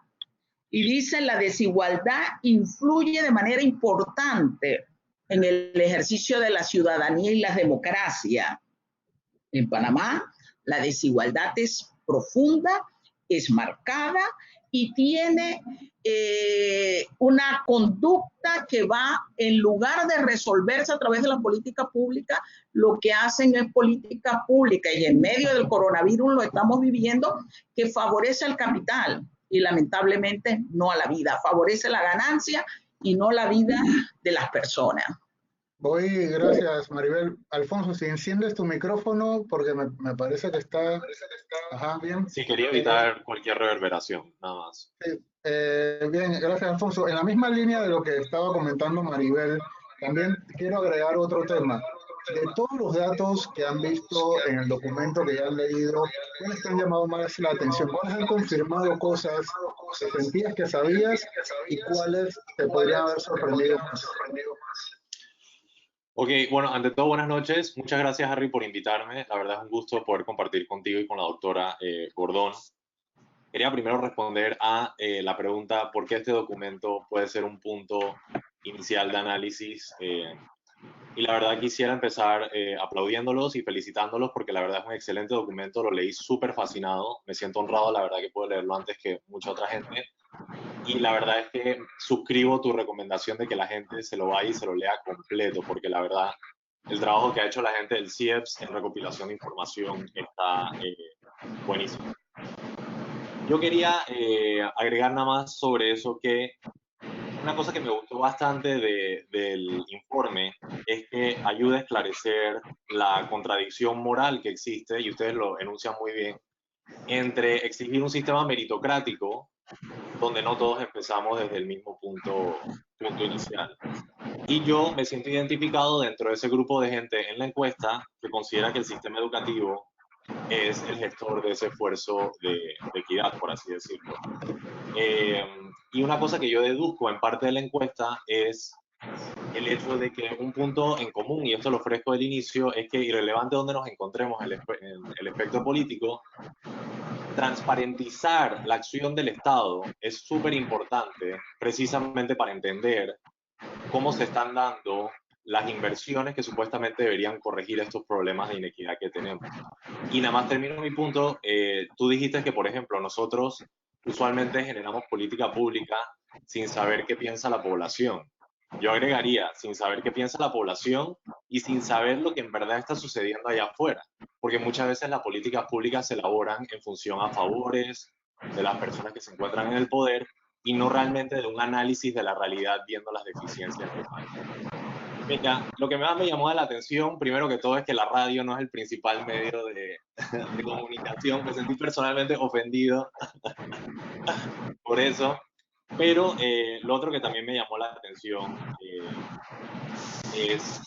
[SPEAKER 2] Y dicen, la desigualdad influye de manera importante en el ejercicio de la ciudadanía y la democracia. En Panamá, la desigualdad es profunda, es marcada y tiene una conducta que va, en lugar de resolverse a través de la política pública, lo que hacen es política pública, y en medio del coronavirus lo estamos viviendo, que favorece al capital y lamentablemente no a la vida, favorece la ganancia y no la vida de las personas.
[SPEAKER 1] Gracias, Maribel. Alfonso, si enciendes tu micrófono, porque me parece que está... Ajá, bien.
[SPEAKER 3] Sí, quería evitar cualquier reverberación, nada más.
[SPEAKER 1] Sí, bien, gracias, Alfonso. En la misma línea de lo que estaba comentando Maribel, también quiero agregar otro tema. De todos los datos que han visto en el documento que ya han leído, ¿cuáles te han llamado más la atención? ¿Cuáles han confirmado cosas que sentías que sabías y cuáles te podrían haber sorprendido más?
[SPEAKER 3] Ok, bueno, ante todo, buenas noches. Muchas gracias, Harry, por invitarme. La verdad es un gusto poder compartir contigo y con la doctora Gordón. Quería primero responder a la pregunta por qué este documento puede ser un punto inicial de análisis. Y la verdad quisiera empezar aplaudiéndolos y felicitándolos porque la verdad es un excelente documento, lo leí súper fascinado, me siento honrado, la verdad que puedo leerlo antes que mucha otra gente. Y la verdad es que suscribo tu recomendación de que la gente se lo vaya y se lo lea completo, porque la verdad, el trabajo que ha hecho la gente del CIEPS en recopilación de información está buenísimo. Yo quería agregar nada más sobre eso, que una cosa que me gustó bastante del informe es que ayuda a esclarecer la contradicción moral que existe, y ustedes lo enuncian muy bien, entre exigir un sistema meritocrático donde no todos empezamos desde el mismo punto inicial. Y yo me siento identificado dentro de ese grupo de gente en la encuesta que considera que el sistema educativo es el gestor de ese esfuerzo de equidad, por así decirlo. Y una cosa que yo deduzco en parte de la encuesta es el hecho de que un punto en común, y esto lo ofrezco del inicio, es que irrelevante donde nos encontremos en el espectro político, transparentizar la acción del Estado es súper importante precisamente para entender cómo se están dando las inversiones que supuestamente deberían corregir estos problemas de inequidad que tenemos. Y nada más termino mi punto, tú dijiste que, por ejemplo, nosotros usualmente generamos política pública sin saber qué piensa la población. Yo agregaría, sin saber qué piensa la población y sin saber lo que en verdad está sucediendo allá afuera, porque muchas veces las políticas públicas se elaboran en función a favores de las personas que se encuentran en el poder y no realmente de un análisis de la realidad viendo las deficiencias que hay. Mira, lo que más me llamó la atención, primero que todo, es que la radio no es el principal medio de comunicación. Me sentí personalmente ofendido por eso. Pero lo otro que también me llamó la atención es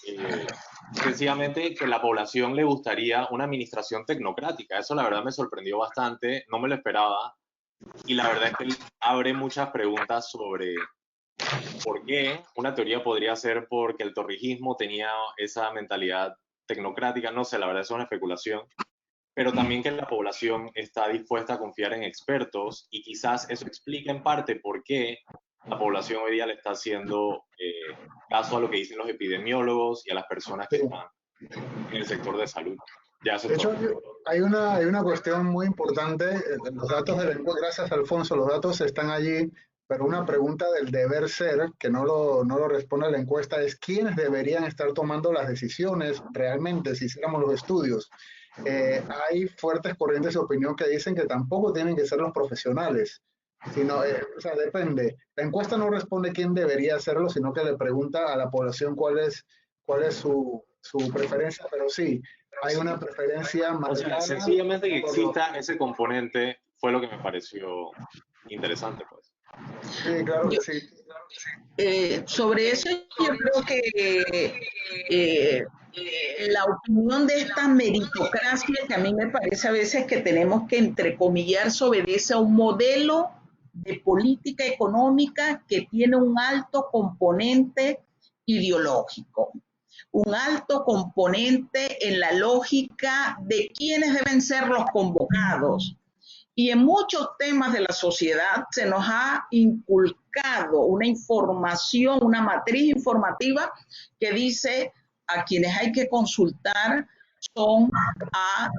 [SPEAKER 3] sencillamente que a la población le gustaría una administración tecnocrática. Eso la verdad me sorprendió bastante, no me lo esperaba. Y la verdad es que abre muchas preguntas sobre por qué. Una teoría podría ser porque el torrijismo tenía esa mentalidad tecnocrática, no sé, la verdad es una especulación. Pero también que la población está dispuesta a confiar en expertos y quizás eso explica en parte por qué la población hoy día le está haciendo caso a lo que dicen los epidemiólogos y a las personas que están en el sector de salud. Ya
[SPEAKER 1] de hecho, hay una cuestión muy importante, los datos de la encuesta, gracias Alfonso, los datos están allí, pero una pregunta del deber ser, que no lo responde la encuesta, es quiénes deberían estar tomando las decisiones realmente si hiciéramos los estudios. Hay fuertes corrientes de opinión que dicen que tampoco tienen que ser los profesionales, sino, o sea, depende. La encuesta no responde quién debería hacerlo, sino que le pregunta a la población cuál es su preferencia, pero sí, hay una preferencia
[SPEAKER 3] O sea,
[SPEAKER 1] marcada.
[SPEAKER 3] sencillamente que exista ese componente fue lo que me pareció interesante, pues.
[SPEAKER 1] Sí, claro que sí.
[SPEAKER 2] Sobre eso yo creo que la opinión de esta meritocracia que a mí me parece a veces que tenemos que entrecomillar obedece a un modelo de política económica que tiene un alto componente ideológico, un alto componente en la lógica de quiénes deben ser los convocados. Y en muchos temas de la sociedad se nos ha inculcado una información, una matriz informativa que dice a quienes hay que consultar son a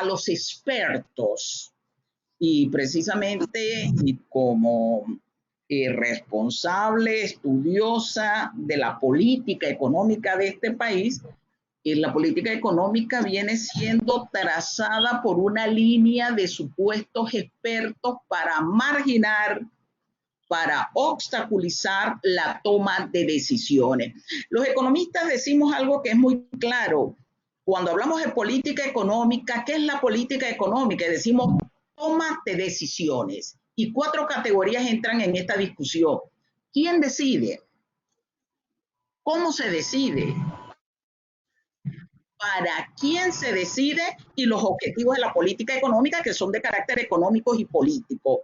[SPEAKER 2] los expertos. Y precisamente y como responsable, estudiosa de la política económica de este país, la política económica viene siendo trazada por una línea de supuestos expertos para marginar, para obstaculizar la toma de decisiones. Los economistas decimos algo que es muy claro. Cuando hablamos de política económica, ¿qué es la política económica? Decimos toma de decisiones. Y 4 categorías entran en esta discusión. ¿Quién decide? ¿Cómo se decide? ¿Para quién se decide? Y los objetivos de la política económica, que son de carácter económico y político.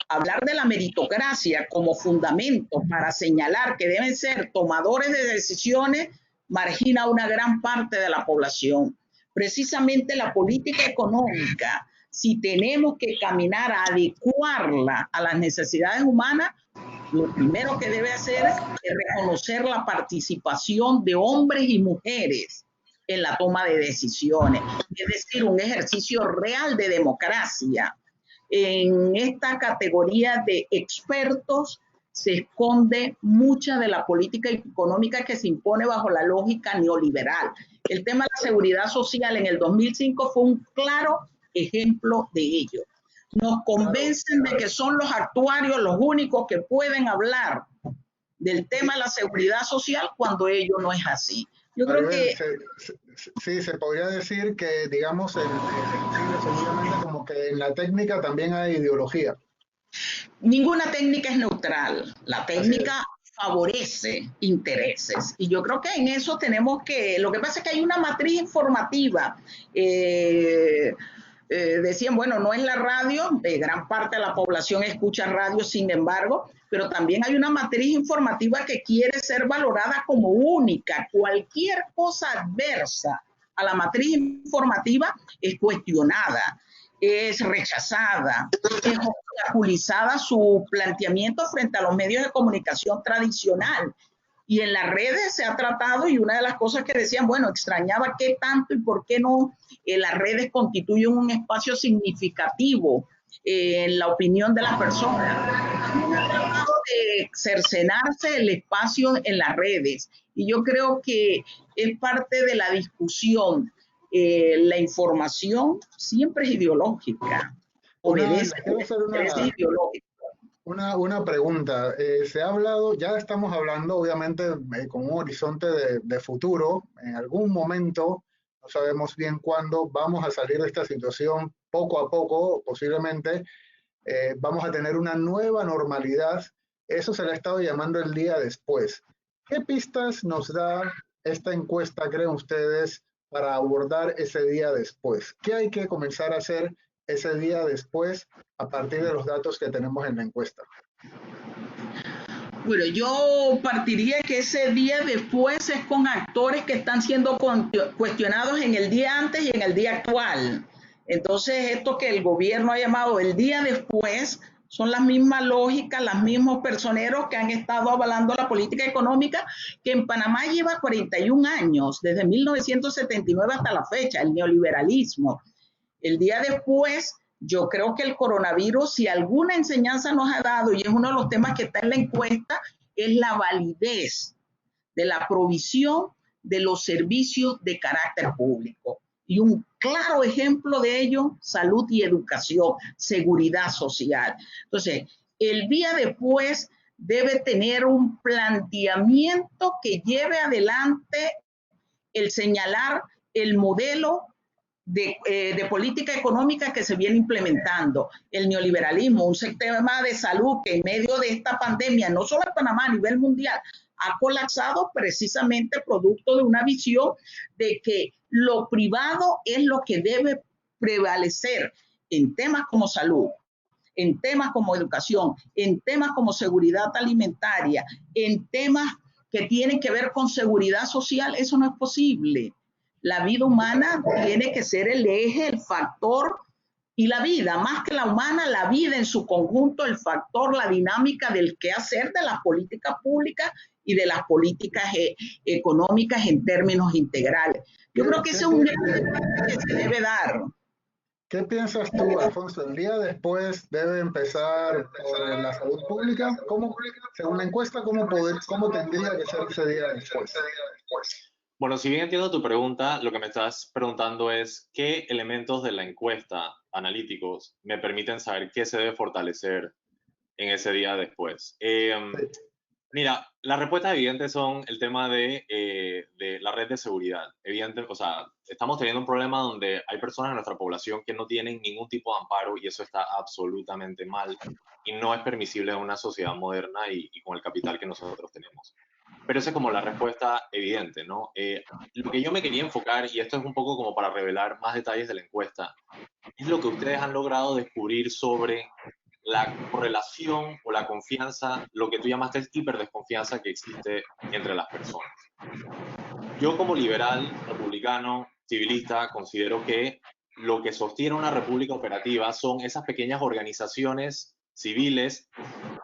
[SPEAKER 2] Hablar de la meritocracia como fundamento para señalar que deben ser tomadores de decisiones margina a una gran parte de la población. Precisamente la política económica, si tenemos que caminar a adecuarla a las necesidades humanas, lo primero que debe hacer es reconocer la participación de hombres y mujeres en la toma de decisiones, es decir, un ejercicio real de democracia. En esta categoría de expertos se esconde mucha de la política económica que se impone bajo la lógica neoliberal. El tema de la seguridad social en el 2005 fue un claro ejemplo de ello. Nos convencen de que son los actuarios los únicos que pueden hablar del tema de la seguridad social cuando ello no es así. Yo creo que
[SPEAKER 1] sí, se podría decir que, digamos, seguramente como que en la técnica también hay ideología.
[SPEAKER 2] Ninguna técnica es neutral. La técnica favorece intereses. Y yo creo que en eso tenemos que, lo que pasa es que hay una matriz informativa. Decían, bueno, no es la radio, gran parte de la población escucha radio, sin embargo, pero también hay una matriz informativa que quiere ser valorada como única. Cualquier cosa adversa a la matriz informativa es cuestionada, es rechazada, es obstaculizada su planteamiento frente a los medios de comunicación tradicional. Y en las redes se ha tratado, y una de las cosas que decían, bueno, extrañaba qué tanto y por qué no las redes constituyen un espacio significativo en la opinión de las personas. Han tratado de cercenarse el espacio en las redes. Y yo creo que es parte de la discusión. La información siempre es ideológica. Obedece a intereses ideológicos.
[SPEAKER 1] Una pregunta, se ha hablado, ya estamos hablando obviamente con un horizonte de futuro, en algún momento, no sabemos bien cuándo, vamos a salir de esta situación poco a poco, posiblemente vamos a tener una nueva normalidad, eso se le ha estado llamando el día después. ¿Qué pistas nos da esta encuesta, creen ustedes, para abordar ese día después? ¿Qué hay que comenzar a hacer ese día después a partir de los datos que tenemos en la encuesta?
[SPEAKER 2] Bueno, yo partiría que ese día después es con actores que están siendo cuestionados en el día antes y en el día actual. Entonces, esto que el gobierno ha llamado el día después son las mismas lógicas, los mismos personeros que han estado avalando la política económica que en Panamá lleva 41 años, desde 1979 hasta la fecha, el neoliberalismo. El día después, yo creo que el coronavirus, si alguna enseñanza nos ha dado, y es uno de los temas que está en la encuesta, es la validez de la provisión de los servicios de carácter público. Y un claro ejemplo de ello, salud y educación, seguridad social. Entonces, el día después debe tener un planteamiento que lleve adelante el señalar el modelo de política económica que se viene implementando, el neoliberalismo, un sistema de salud que en medio de esta pandemia, no solo en Panamá, a nivel mundial, ha colapsado precisamente producto de una visión de que lo privado es lo que debe prevalecer en temas como salud, en temas como educación, en temas como seguridad alimentaria, en temas que tienen que ver con seguridad social. Eso no es posible. La vida humana tiene que ser el eje, el factor, y la vida, más que la humana, la vida en su conjunto, el factor, la dinámica del quehacer de las políticas públicas y de las políticas económicas en términos integrales. Yo creo que ese es un debate que se debe dar.
[SPEAKER 1] ¿Qué piensas tú, Alfonso? ¿El día después debe empezar por la salud pública? ¿Cómo, según la encuesta, cómo tendría que ser ese día después?
[SPEAKER 3] Bueno, si bien entiendo tu pregunta, lo que me estás preguntando es qué elementos de la encuesta analíticos me permiten saber qué se debe fortalecer en ese día después. Mira, las respuestas evidentes son el tema de la red de seguridad. Evidente, o sea, estamos teniendo un problema donde hay personas en nuestra población que no tienen ningún tipo de amparo y eso está absolutamente mal y no es permisible en una sociedad moderna y con el capital que nosotros tenemos. Pero esa es como la respuesta evidente, ¿no? Lo que yo me quería enfocar, y esto es un poco como para revelar más detalles de la encuesta, es lo que ustedes han logrado descubrir sobre la correlación o la confianza, lo que tú llamaste hiperdesconfianza que existe entre las personas. Yo como liberal, republicano, civilista, considero que lo que sostiene una república operativa son esas pequeñas organizaciones civiles,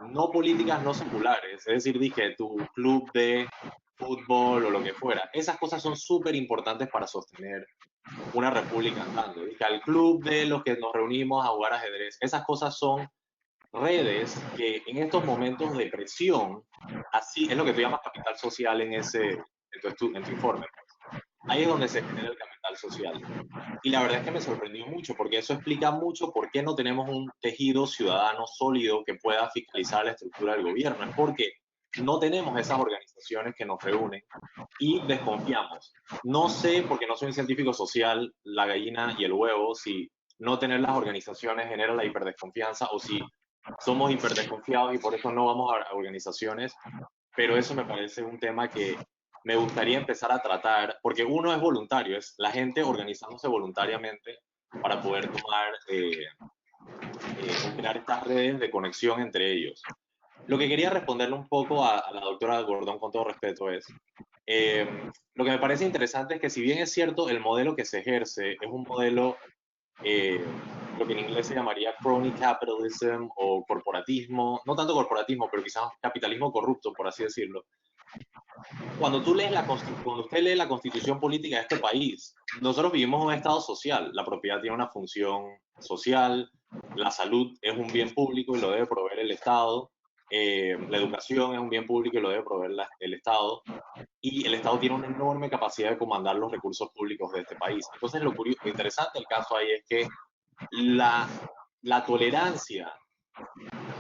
[SPEAKER 3] no políticas, no seculares. Es decir, dije, tu club de fútbol o lo que fuera. Esas cosas son súper importantes para sostener una república andando. Dije, al club de los que nos reunimos a jugar ajedrez. Esas cosas son redes que en estos momentos de presión, así es lo que tú llamas capital social en tu informe. Ahí es donde se genera el capital social. Y la verdad es que me sorprendió mucho, porque eso explica mucho por qué no tenemos un tejido ciudadano sólido que pueda fiscalizar la estructura del gobierno. Es porque no tenemos esas organizaciones que nos reúnen y desconfiamos. No sé, porque no soy un científico social, la gallina y el huevo, si no tener las organizaciones genera la hiperdesconfianza o si somos hiperdesconfiados y por eso no vamos a organizaciones, pero eso me parece un tema que me gustaría empezar a tratar, porque uno es voluntario, es la gente organizándose voluntariamente para poder crear estas redes de conexión entre ellos. Lo que quería responderle un poco a la doctora Gordón, con todo respeto, es lo que me parece interesante es que si bien es cierto, el modelo que se ejerce es un modelo, lo que en inglés se llamaría crony capitalism o corporatismo, no tanto corporatismo, pero quizás capitalismo corrupto, por así decirlo. Cuando usted lee la constitución política de este país, nosotros vivimos en un estado social, la propiedad tiene una función social, la salud es un bien público y lo debe proveer el Estado, la educación es un bien público y lo debe proveer el Estado, y el Estado tiene una enorme capacidad de comandar los recursos públicos de este país. Entonces, lo interesante del caso ahí es que la tolerancia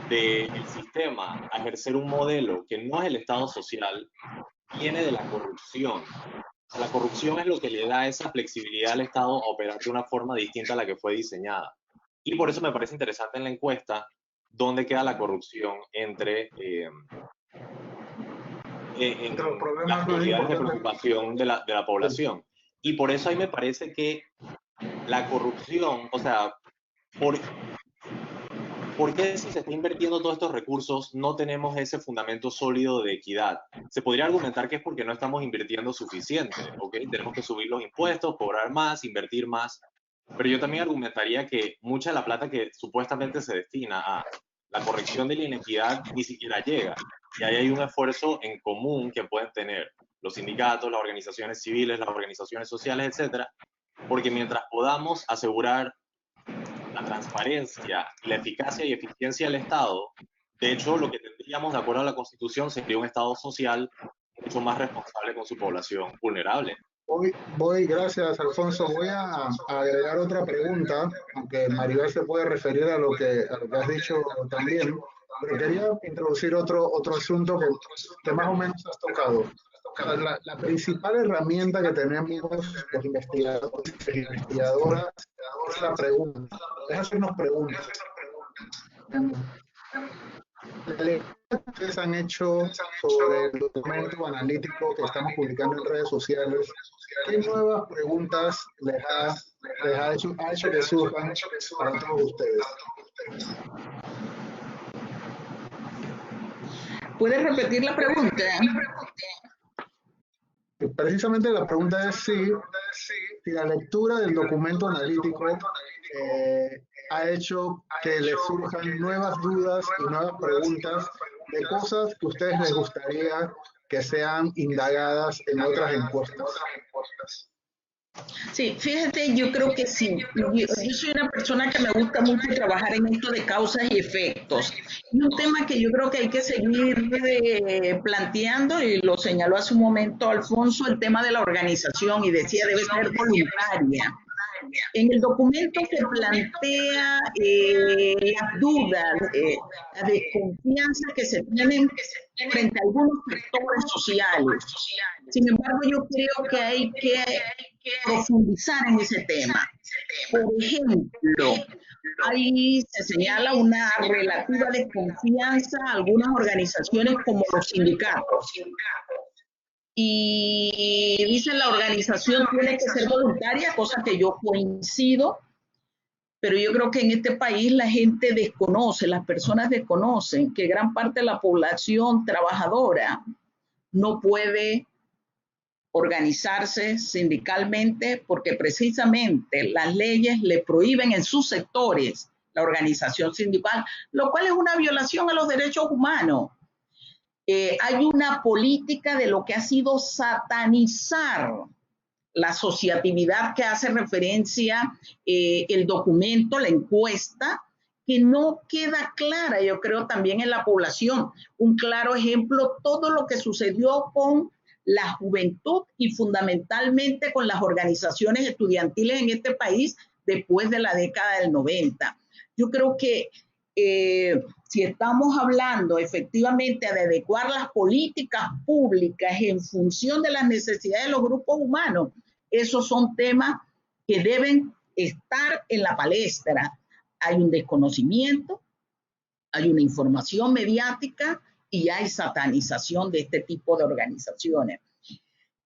[SPEAKER 3] del sistema a ejercer un modelo que no es el Estado social viene de la corrupción. O sea, la corrupción es lo que le da esa flexibilidad al Estado a operar de una forma distinta a la que fue diseñada. Y por eso me parece interesante en la encuesta dónde queda la corrupción entre las prioridades de preocupación de la población. Y por eso ahí me parece que la corrupción, o sea, ¿por qué si se está invirtiendo todos estos recursos no tenemos ese fundamento sólido de equidad? Se podría argumentar que es porque no estamos invirtiendo suficiente, ¿ok? Tenemos que subir los impuestos, cobrar más, invertir más. Pero yo también argumentaría que mucha de la plata que supuestamente se destina a la corrección de la inequidad ni siquiera llega. Y ahí hay un esfuerzo en común que pueden tener los sindicatos, las organizaciones civiles, las organizaciones sociales, etcétera, porque mientras podamos asegurar la transparencia, la eficacia y eficiencia del Estado, de hecho, lo que tendríamos de acuerdo a la Constitución sería un Estado social mucho más responsable con su población vulnerable.
[SPEAKER 1] Gracias, Alfonso. Voy a agregar otra pregunta, aunque Maribel se puede referir a lo que has dicho también, pero quería introducir otro asunto que más o menos has tocado. O sea, la principal herramienta que tenemos los investigadores e investigadoras es la pregunta, es hacernos preguntas. La lectura que ustedes han hecho sobre el documento analítico que estamos publicando en redes sociales, ¿qué nuevas preguntas les ha hecho que surjan para todos ustedes?
[SPEAKER 2] ¿Puedes repetir la pregunta?
[SPEAKER 1] Precisamente la pregunta es si la lectura del documento analítico ha hecho que les surjan nuevas dudas y nuevas preguntas de cosas que a ustedes les gustaría que sean indagadas en otras encuestas.
[SPEAKER 2] Sí, fíjate, yo creo que sí. Yo soy una persona que me gusta mucho trabajar en esto de causas y efectos. Y un tema que yo creo que hay que seguir planteando, y lo señaló hace un momento Alfonso, el tema de la organización, y decía debe ser voluntaria. En el documento se plantea las dudas, la desconfianza que se tienen frente a algunos sectores sociales. Sin embargo, yo creo que hay que profundizar en ese tema. Por ejemplo, ahí se señala una relativa desconfianza a algunas organizaciones como los sindicatos. Y dice la organización tiene que ser voluntaria, cosa que yo coincido, pero yo creo que en este país la gente desconoce, las personas desconocen que gran parte de la población trabajadora no puede organizarse sindicalmente porque precisamente las leyes le prohíben en sus sectores la organización sindical, lo cual es una violación a los derechos humanos. Hay una política de lo que ha sido satanizar la asociatividad que hace referencia el documento, la encuesta, que no queda clara, yo creo, también en la población. Un claro ejemplo, todo lo que sucedió con la juventud y fundamentalmente con las organizaciones estudiantiles en este país después de la década del 90. Yo creo que si estamos hablando efectivamente de adecuar las políticas públicas en función de las necesidades de los grupos humanos, esos son temas que deben estar en la palestra. Hay un desconocimiento, hay una información mediática y hay satanización de este tipo de organizaciones.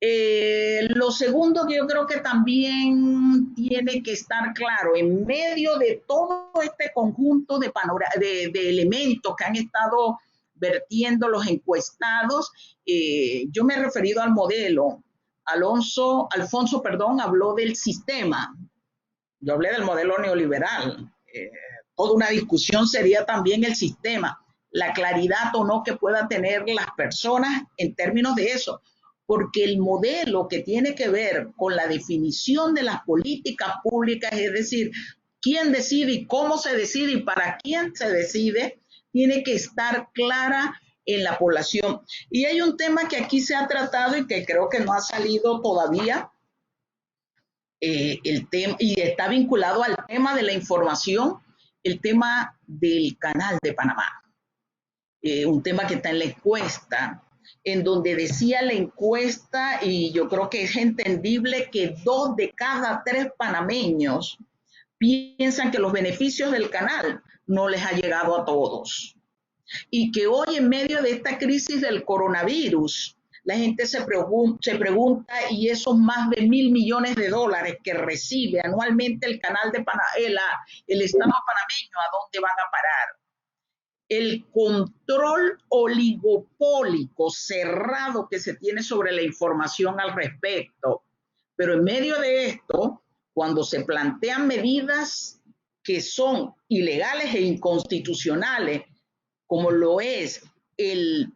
[SPEAKER 2] Lo segundo que yo creo que también tiene que estar claro, en medio de todo este conjunto de elementos que han estado vertiendo los encuestados, yo me he referido al modelo. Alfonso, habló del sistema. Yo hablé del modelo neoliberal. Toda una discusión sería también el sistema, la claridad o no que puedan tener las personas en términos de eso. Porque el modelo que tiene que ver con la definición de las políticas públicas, es decir, quién decide y cómo se decide y para quién se decide, tiene que estar clara en la población. Y hay un tema que aquí se ha tratado y que creo que no ha salido todavía, el tema, y está vinculado al tema de la información, el tema del Canal de Panamá. Un tema que está en la encuesta, en donde decía la encuesta, y yo creo que es entendible, que 2 de cada 3 panameños piensan que los beneficios del canal no les ha llegado a todos. Y que hoy, en medio de esta crisis del coronavirus, la gente se pregunta, y esos más de $1.000 millones que recibe anualmente el canal de Panamá, el Estado panameño, ¿a dónde van a parar? El control oligopólico cerrado que se tiene sobre la información al respecto. Pero en medio de esto, cuando se plantean medidas que son ilegales e inconstitucionales, como lo es el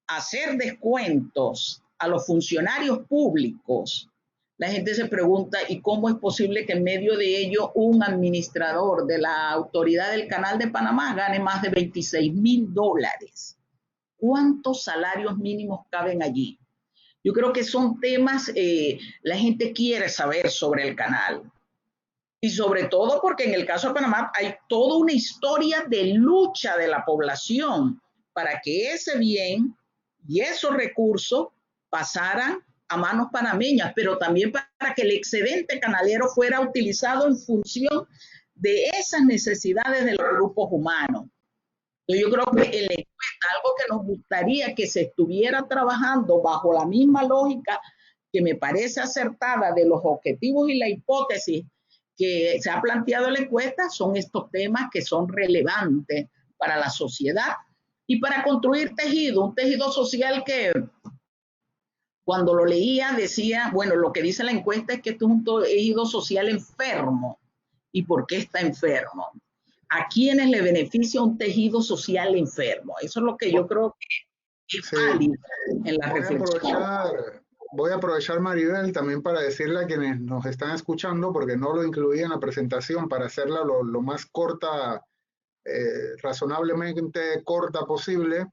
[SPEAKER 2] hacer descuentos a los funcionarios públicos, la gente se pregunta, ¿y cómo es posible que en medio de ello un administrador de la autoridad del Canal de Panamá gane más de $26.000? ¿Cuántos salarios mínimos caben allí? Yo creo que son temas, la gente quiere saber sobre el canal. Y sobre todo porque en el caso de Panamá hay toda una historia de lucha de la población para que ese bien y esos recursos pasaran a manos panameñas, pero también para que el excedente canalero fuera utilizado en función de esas necesidades de los grupos humanos. Entonces yo creo que en la encuesta, algo que nos gustaría que se estuviera trabajando bajo la misma lógica que me parece acertada de los objetivos y la hipótesis que se ha planteado en la encuesta, son estos temas que son relevantes para la sociedad y para construir tejido, un tejido social que cuando lo leía decía, bueno, lo que dice la encuesta es que esto es un tejido social enfermo. ¿Y por qué está enfermo? ¿A quiénes le beneficia un tejido social enfermo? Eso es lo que yo creo que es válido en la reflexión.
[SPEAKER 1] Voy a aprovechar, Maribel, también para decirle a quienes nos están escuchando, porque no lo incluí en la presentación, para hacerla lo más corta, razonablemente corta posible,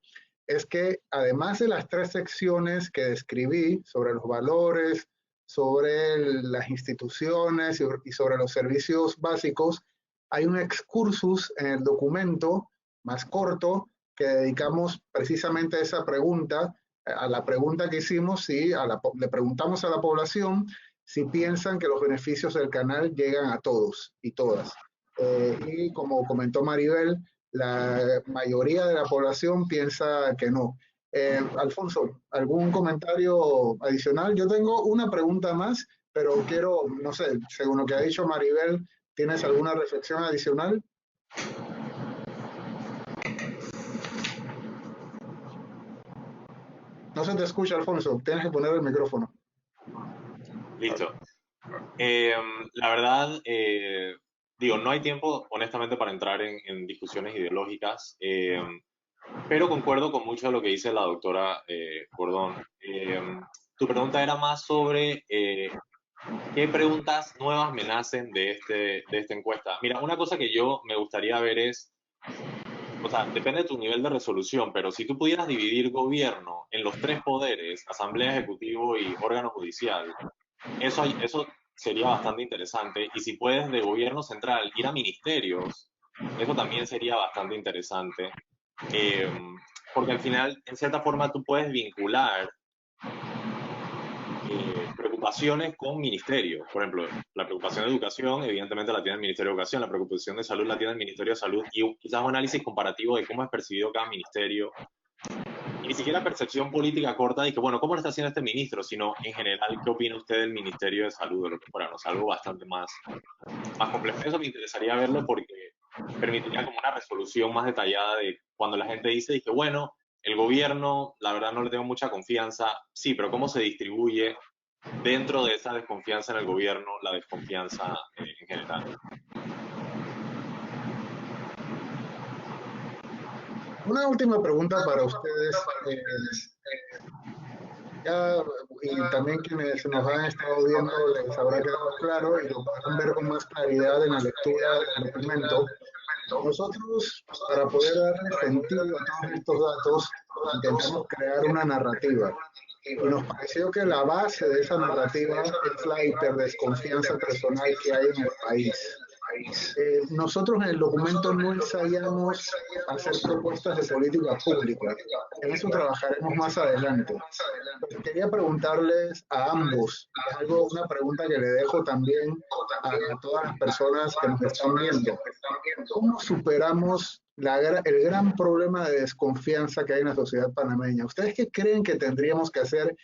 [SPEAKER 1] es que además de las 3 secciones que describí sobre los valores, sobre las instituciones y sobre los servicios básicos, hay un excursus en el documento más corto que dedicamos precisamente a esa pregunta, a la pregunta que hicimos, si le preguntamos a la población si piensan que los beneficios del canal llegan a todos y todas. Y como comentó Maribel, la mayoría de la población piensa que no. Alfonso, ¿algún comentario adicional? Yo tengo una pregunta más, pero quiero, no sé, según lo que ha dicho Maribel, ¿tienes alguna reflexión adicional? No se te escucha, Alfonso. Tienes que poner el micrófono.
[SPEAKER 3] Listo. La verdad, digo, no hay tiempo, honestamente, para entrar en discusiones ideológicas, pero concuerdo con mucho de lo que dice la doctora Gordón. Tu pregunta era más sobre qué preguntas nuevas me nacen de esta encuesta. Mira, una cosa que yo me gustaría ver es, o sea, depende de tu nivel de resolución, pero si tú pudieras dividir gobierno en los 3 poderes, asamblea, ejecutivo y órgano judicial, eso sería bastante interesante. Y si puedes de gobierno central ir a ministerios, eso también sería bastante interesante. Eh, Porque al final, en cierta forma, tú puedes vincular preocupaciones con ministerios. Por ejemplo, la preocupación de educación, evidentemente la tiene el Ministerio de Educación, la preocupación de salud la tiene el Ministerio de Salud, y quizás un análisis comparativo de cómo es percibido cada ministerio. Y ni siquiera percepción política corta de que, bueno, ¿cómo lo está haciendo este ministro? Sino, en general, ¿qué opina usted del Ministerio de Salud? O lo que fuera, ¿no? Es algo bastante más complejo. Eso me interesaría verlo porque permitiría como una resolución más detallada de cuando la gente dice, que bueno, el gobierno, la verdad no le tengo mucha confianza, sí, pero ¿cómo se distribuye dentro de esa desconfianza en el gobierno la desconfianza en general?
[SPEAKER 1] Una última pregunta para ustedes. Ya, y también quienes nos han estado viendo les habrá quedado claro y lo podrán ver con más claridad en la lectura del documento. Nosotros, para poder darle sentido a todos estos datos, intentamos crear una narrativa. Y nos pareció que la base de esa narrativa es la hiperdesconfianza personal que hay en el país. Nosotros en el documento no ensayamos hacer propuestas de política pública. En eso trabajaremos más adelante. Pero quería preguntarles a ambos, es una pregunta que le dejo también a todas las personas que nos están viendo. ¿Cómo superamos el gran problema de desconfianza que hay en la sociedad panameña? ¿Ustedes qué creen que tendríamos que hacer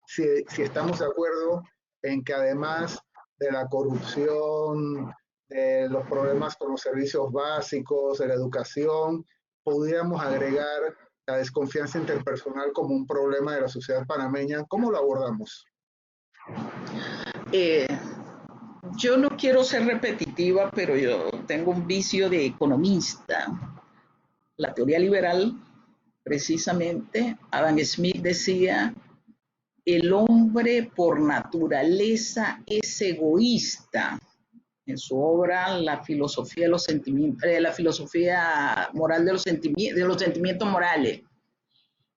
[SPEAKER 1] si estamos de acuerdo en que además de la corrupción, de los problemas con los servicios básicos, de la educación, pudiéramos agregar la desconfianza interpersonal como un problema de la sociedad panameña? ¿Cómo lo abordamos?
[SPEAKER 2] Yo no quiero ser repetitiva, pero yo tengo un vicio de economista. La teoría liberal, precisamente, Adam Smith decía, el hombre por naturaleza es egoísta. En su obra La filosofía de los sentimientos, la filosofía moral de los sentimientos morales.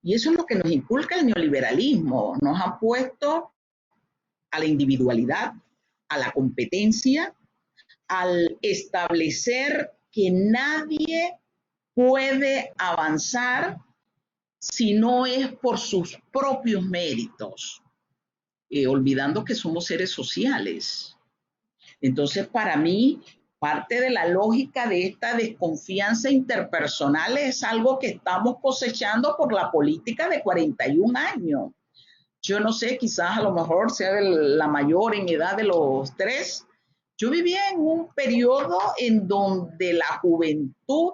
[SPEAKER 2] Y eso es lo que nos inculca el neoliberalismo. Nos han puesto a la individualidad, a la competencia, al establecer que nadie puede avanzar si no es por sus propios méritos, olvidando que somos seres sociales. Entonces, para mí, parte de la lógica de esta desconfianza interpersonal es algo que estamos cosechando por la política de 41 años. Yo no sé, quizás a lo mejor sea la mayor en edad de los tres. Yo vivía en un periodo en donde la juventud,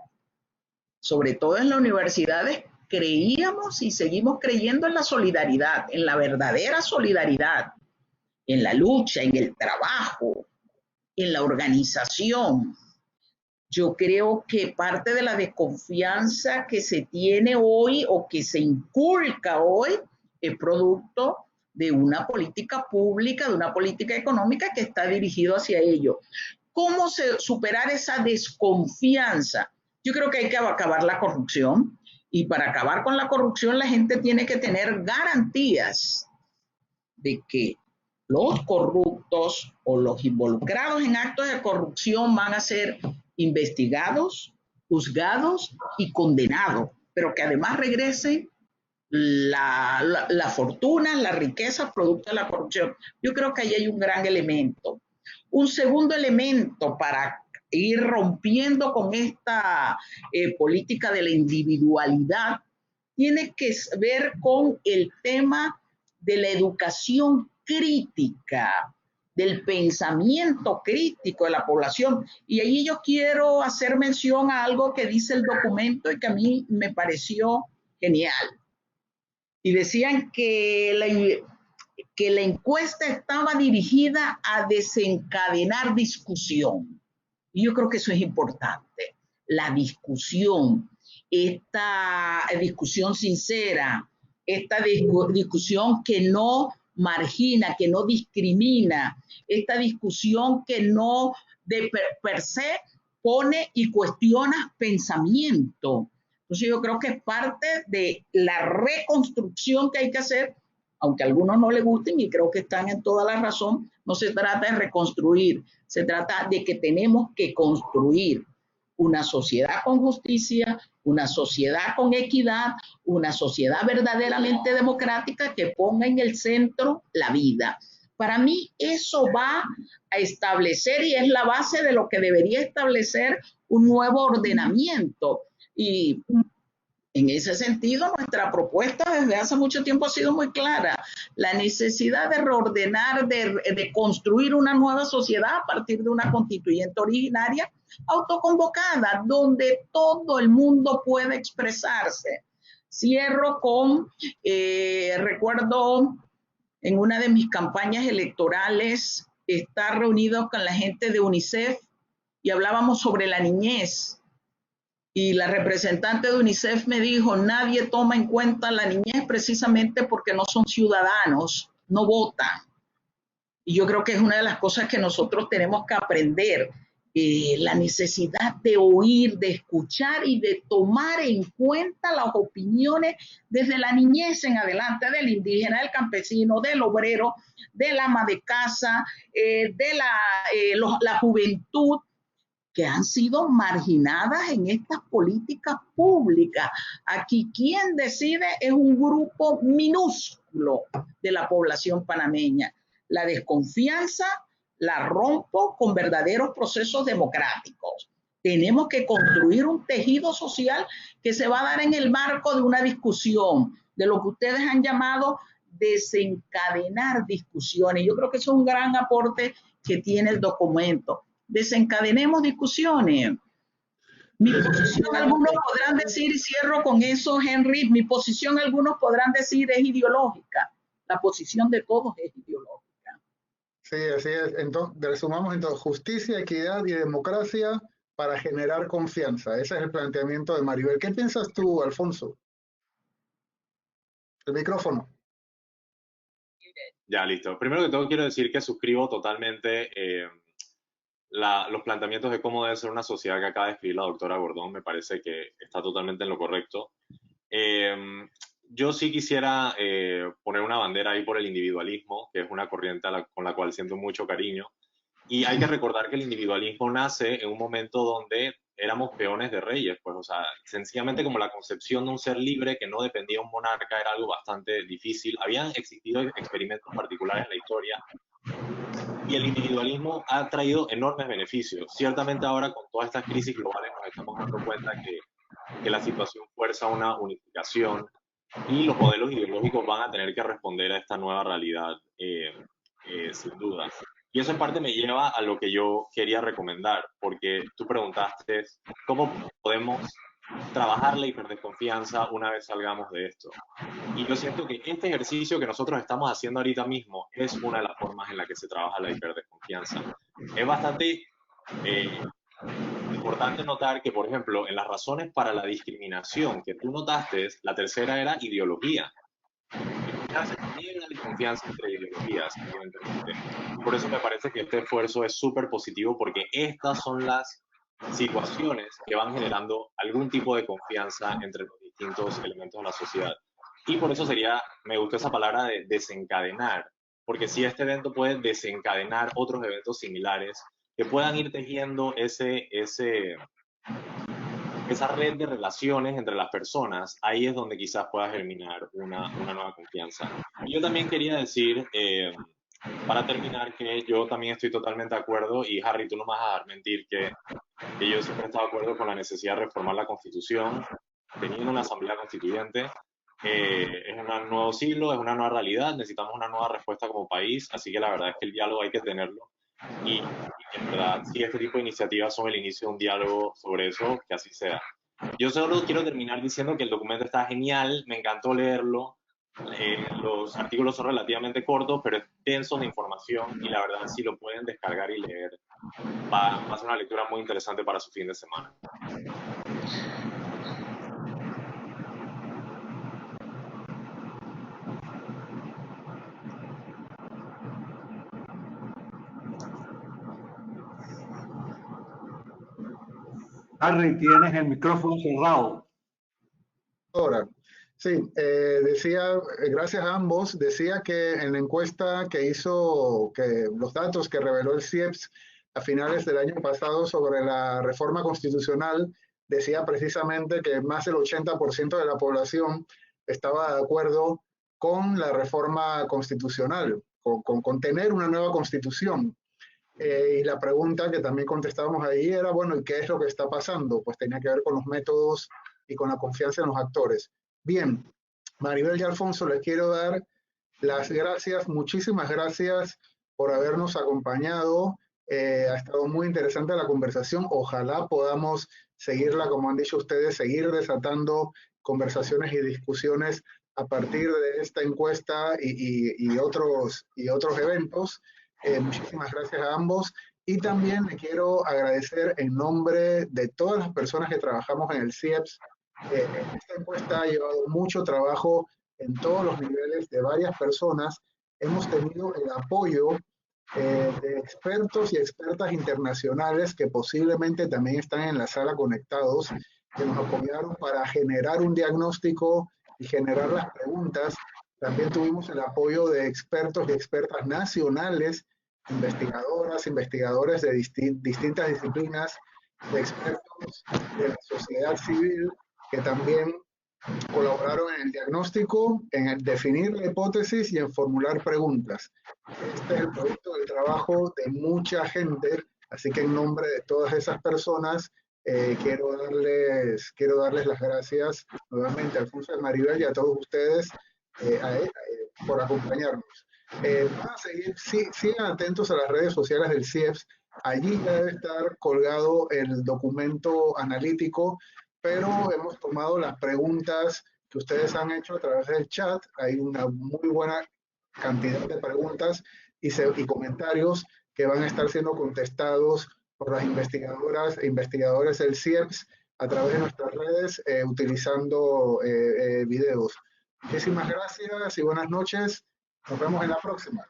[SPEAKER 2] sobre todo en las universidades, creíamos y seguimos creyendo en la solidaridad, en la verdadera solidaridad, en la lucha, en el trabajo, en la organización. Yo creo que parte de la desconfianza que se tiene hoy o que se inculca hoy es producto de una política pública, de una política económica que está dirigido hacia ello. ¿Cómo superar esa desconfianza? Yo creo que hay que acabar la corrupción, y para acabar con la corrupción la gente tiene que tener garantías de que los corruptos o los involucrados en actos de corrupción van a ser investigados, juzgados y condenados, pero que además regresen la fortuna, la riqueza producto de la corrupción. Yo creo que ahí hay un gran elemento. Un segundo elemento para ir rompiendo con esta política de la individualidad tiene que ver con el tema de la educación crítica, del pensamiento crítico de la población. Y ahí yo quiero hacer mención a algo que dice el documento y que a mí me pareció genial. Y decían que la encuesta estaba dirigida a desencadenar discusión. Y yo creo que eso es importante. La discusión, esta discusión sincera, esta discusión que no margina, que no discrimina, esta discusión que no de per se pone y cuestiona pensamiento. Entonces yo creo que es parte de la reconstrucción que hay que hacer, aunque a algunos no les gusten y creo que están en toda la razón. No se trata de reconstruir, se trata de que tenemos que construir una sociedad con justicia, una sociedad con equidad, una sociedad verdaderamente democrática que ponga en el centro la vida. Para mí eso va a establecer y es la base de lo que debería establecer un nuevo ordenamiento. Y en ese sentido, nuestra propuesta desde hace mucho tiempo ha sido muy clara. La necesidad de reordenar, de construir una nueva sociedad a partir de una constituyente originaria autoconvocada, donde todo el mundo pueda expresarse. Cierro con, recuerdo en una de mis campañas electorales, estar reunido con la gente de UNICEF y hablábamos sobre la niñez. Y la representante de UNICEF me dijo, nadie toma en cuenta la niñez precisamente porque no son ciudadanos, no votan. Y yo creo que es una de las cosas que nosotros tenemos que aprender, la necesidad de oír, de escuchar y de tomar en cuenta las opiniones desde la niñez en adelante, del indígena, del campesino, del obrero, del ama de casa, de la juventud, que han sido marginadas en estas políticas públicas. Aquí quien decide es un grupo minúsculo de la población panameña. La desconfianza la rompo con verdaderos procesos democráticos. Tenemos que construir un tejido social que se va a dar en el marco de una discusión, de lo que ustedes han llamado desencadenar discusiones. Yo creo que eso es un gran aporte que tiene el documento. Desencadenemos discusiones. Mi posición, algunos podrán decir, y cierro con eso, Henry, mi posición, algunos podrán decir, es ideológica. La posición de todos es ideológica.
[SPEAKER 1] Sí, así es. Entonces, resumamos entonces, justicia, equidad y democracia para generar confianza. Ese es el planteamiento de Maribel. ¿Qué piensas tú, Alfonso? El micrófono.
[SPEAKER 3] Ya, listo. Primero que todo quiero decir que suscribo totalmente los planteamientos de cómo debe ser una sociedad que acaba de escribir la doctora Gordón. Me parece que está totalmente en lo correcto. yo sí quisiera poner una bandera ahí por el individualismo, que es una corriente con la cual siento mucho cariño. Y hay que recordar que el individualismo nace en un momento donde éramos peones de reyes, pues, o sea, sencillamente como la concepción de un ser libre que no dependía de un monarca era algo bastante difícil. Habían existido experimentos particulares en la historia y el individualismo ha traído enormes beneficios. Ciertamente ahora con todas estas crisis globales nos estamos dando cuenta que la situación fuerza una unificación y los modelos ideológicos van a tener que responder a esta nueva realidad, sin duda. Y eso en parte me lleva a lo que yo quería recomendar, porque tú preguntaste cómo podemos trabajar la hiperdesconfianza una vez salgamos de esto. Y yo siento que este ejercicio que nosotros estamos haciendo ahorita mismo es una de las formas en la que se trabaja la hiperdesconfianza. Es bastante importante notar que, por ejemplo, en las razones para la discriminación que tú notaste, la tercera era ideología. Se niega la confianza entre ideologías, evidentemente. Por eso me parece que este esfuerzo es súper positivo, porque estas son las situaciones que van generando algún tipo de confianza entre los distintos elementos de la sociedad. Y por eso me gustó esa palabra de desencadenar, porque si este evento puede desencadenar otros eventos similares que puedan ir tejiendo esa red de relaciones entre las personas, ahí es donde quizás pueda germinar una nueva confianza. Y yo también quería decir, para terminar, que yo también estoy totalmente de acuerdo, y Harry, tú no me vas a dar mentir, que yo siempre he estado de acuerdo con la necesidad de reformar la Constitución, teniendo una asamblea constituyente. Es un nuevo siglo, es una nueva realidad, necesitamos una nueva respuesta como país, así que la verdad es que el diálogo hay que tenerlo. Y en verdad, si este tipo de iniciativas son el inicio de un diálogo sobre eso, que así sea. Yo solo quiero terminar diciendo que el documento está genial, me encantó leerlo. Los artículos son relativamente cortos, pero es denso de información y la verdad, si lo pueden descargar y leer, va a ser una lectura muy interesante para su fin de semana.
[SPEAKER 4] Harry, tienes el micrófono cerrado.
[SPEAKER 1] Ahora, sí, decía, gracias a ambos, decía que en la encuesta que hizo, que los datos que reveló el CIEPS a finales del año pasado sobre la reforma constitucional, decía precisamente que más del 80% de la población estaba de acuerdo con la reforma constitucional, con tener una nueva constitución. Y la pregunta que también contestábamos ahí era, bueno, ¿y qué es lo que está pasando? Pues tenía que ver con los métodos y con la confianza en los actores. Bien, Maribel y Alfonso, les quiero dar las gracias, muchísimas gracias por habernos acompañado. Ha estado muy interesante la conversación. Ojalá podamos seguirla, como han dicho ustedes, seguir desatando conversaciones y discusiones a partir de esta encuesta y otros eventos. Muchísimas gracias a ambos. Y también le quiero agradecer en nombre de todas las personas que trabajamos en el CIEPS. Esta encuesta ha llevado mucho trabajo en todos los niveles de varias personas. Hemos tenido el apoyo de expertos y expertas internacionales que posiblemente también están en la sala conectados, que nos apoyaron para generar un diagnóstico y generar las preguntas. También tuvimos el apoyo de expertos y expertas nacionales, investigadoras, investigadores de distintas disciplinas, de expertos de la sociedad civil que también colaboraron en el diagnóstico, en el definir la hipótesis y en formular preguntas. Este es el producto del trabajo de mucha gente, así que en nombre de todas esas personas quiero darles las gracias nuevamente a Alfonso y Maribel y a todos ustedes por acompañarnos. Van a seguir, sigan atentos a las redes sociales del CIEPS. Allí ya debe estar colgado el documento analítico, pero hemos tomado las preguntas que ustedes han hecho a través del chat. Hay una muy buena cantidad de preguntas y comentarios que van a estar siendo contestados por las investigadoras e investigadores del CIEPS a través de nuestras redes utilizando videos. Muchísimas gracias y buenas noches. Nos vemos en la próxima.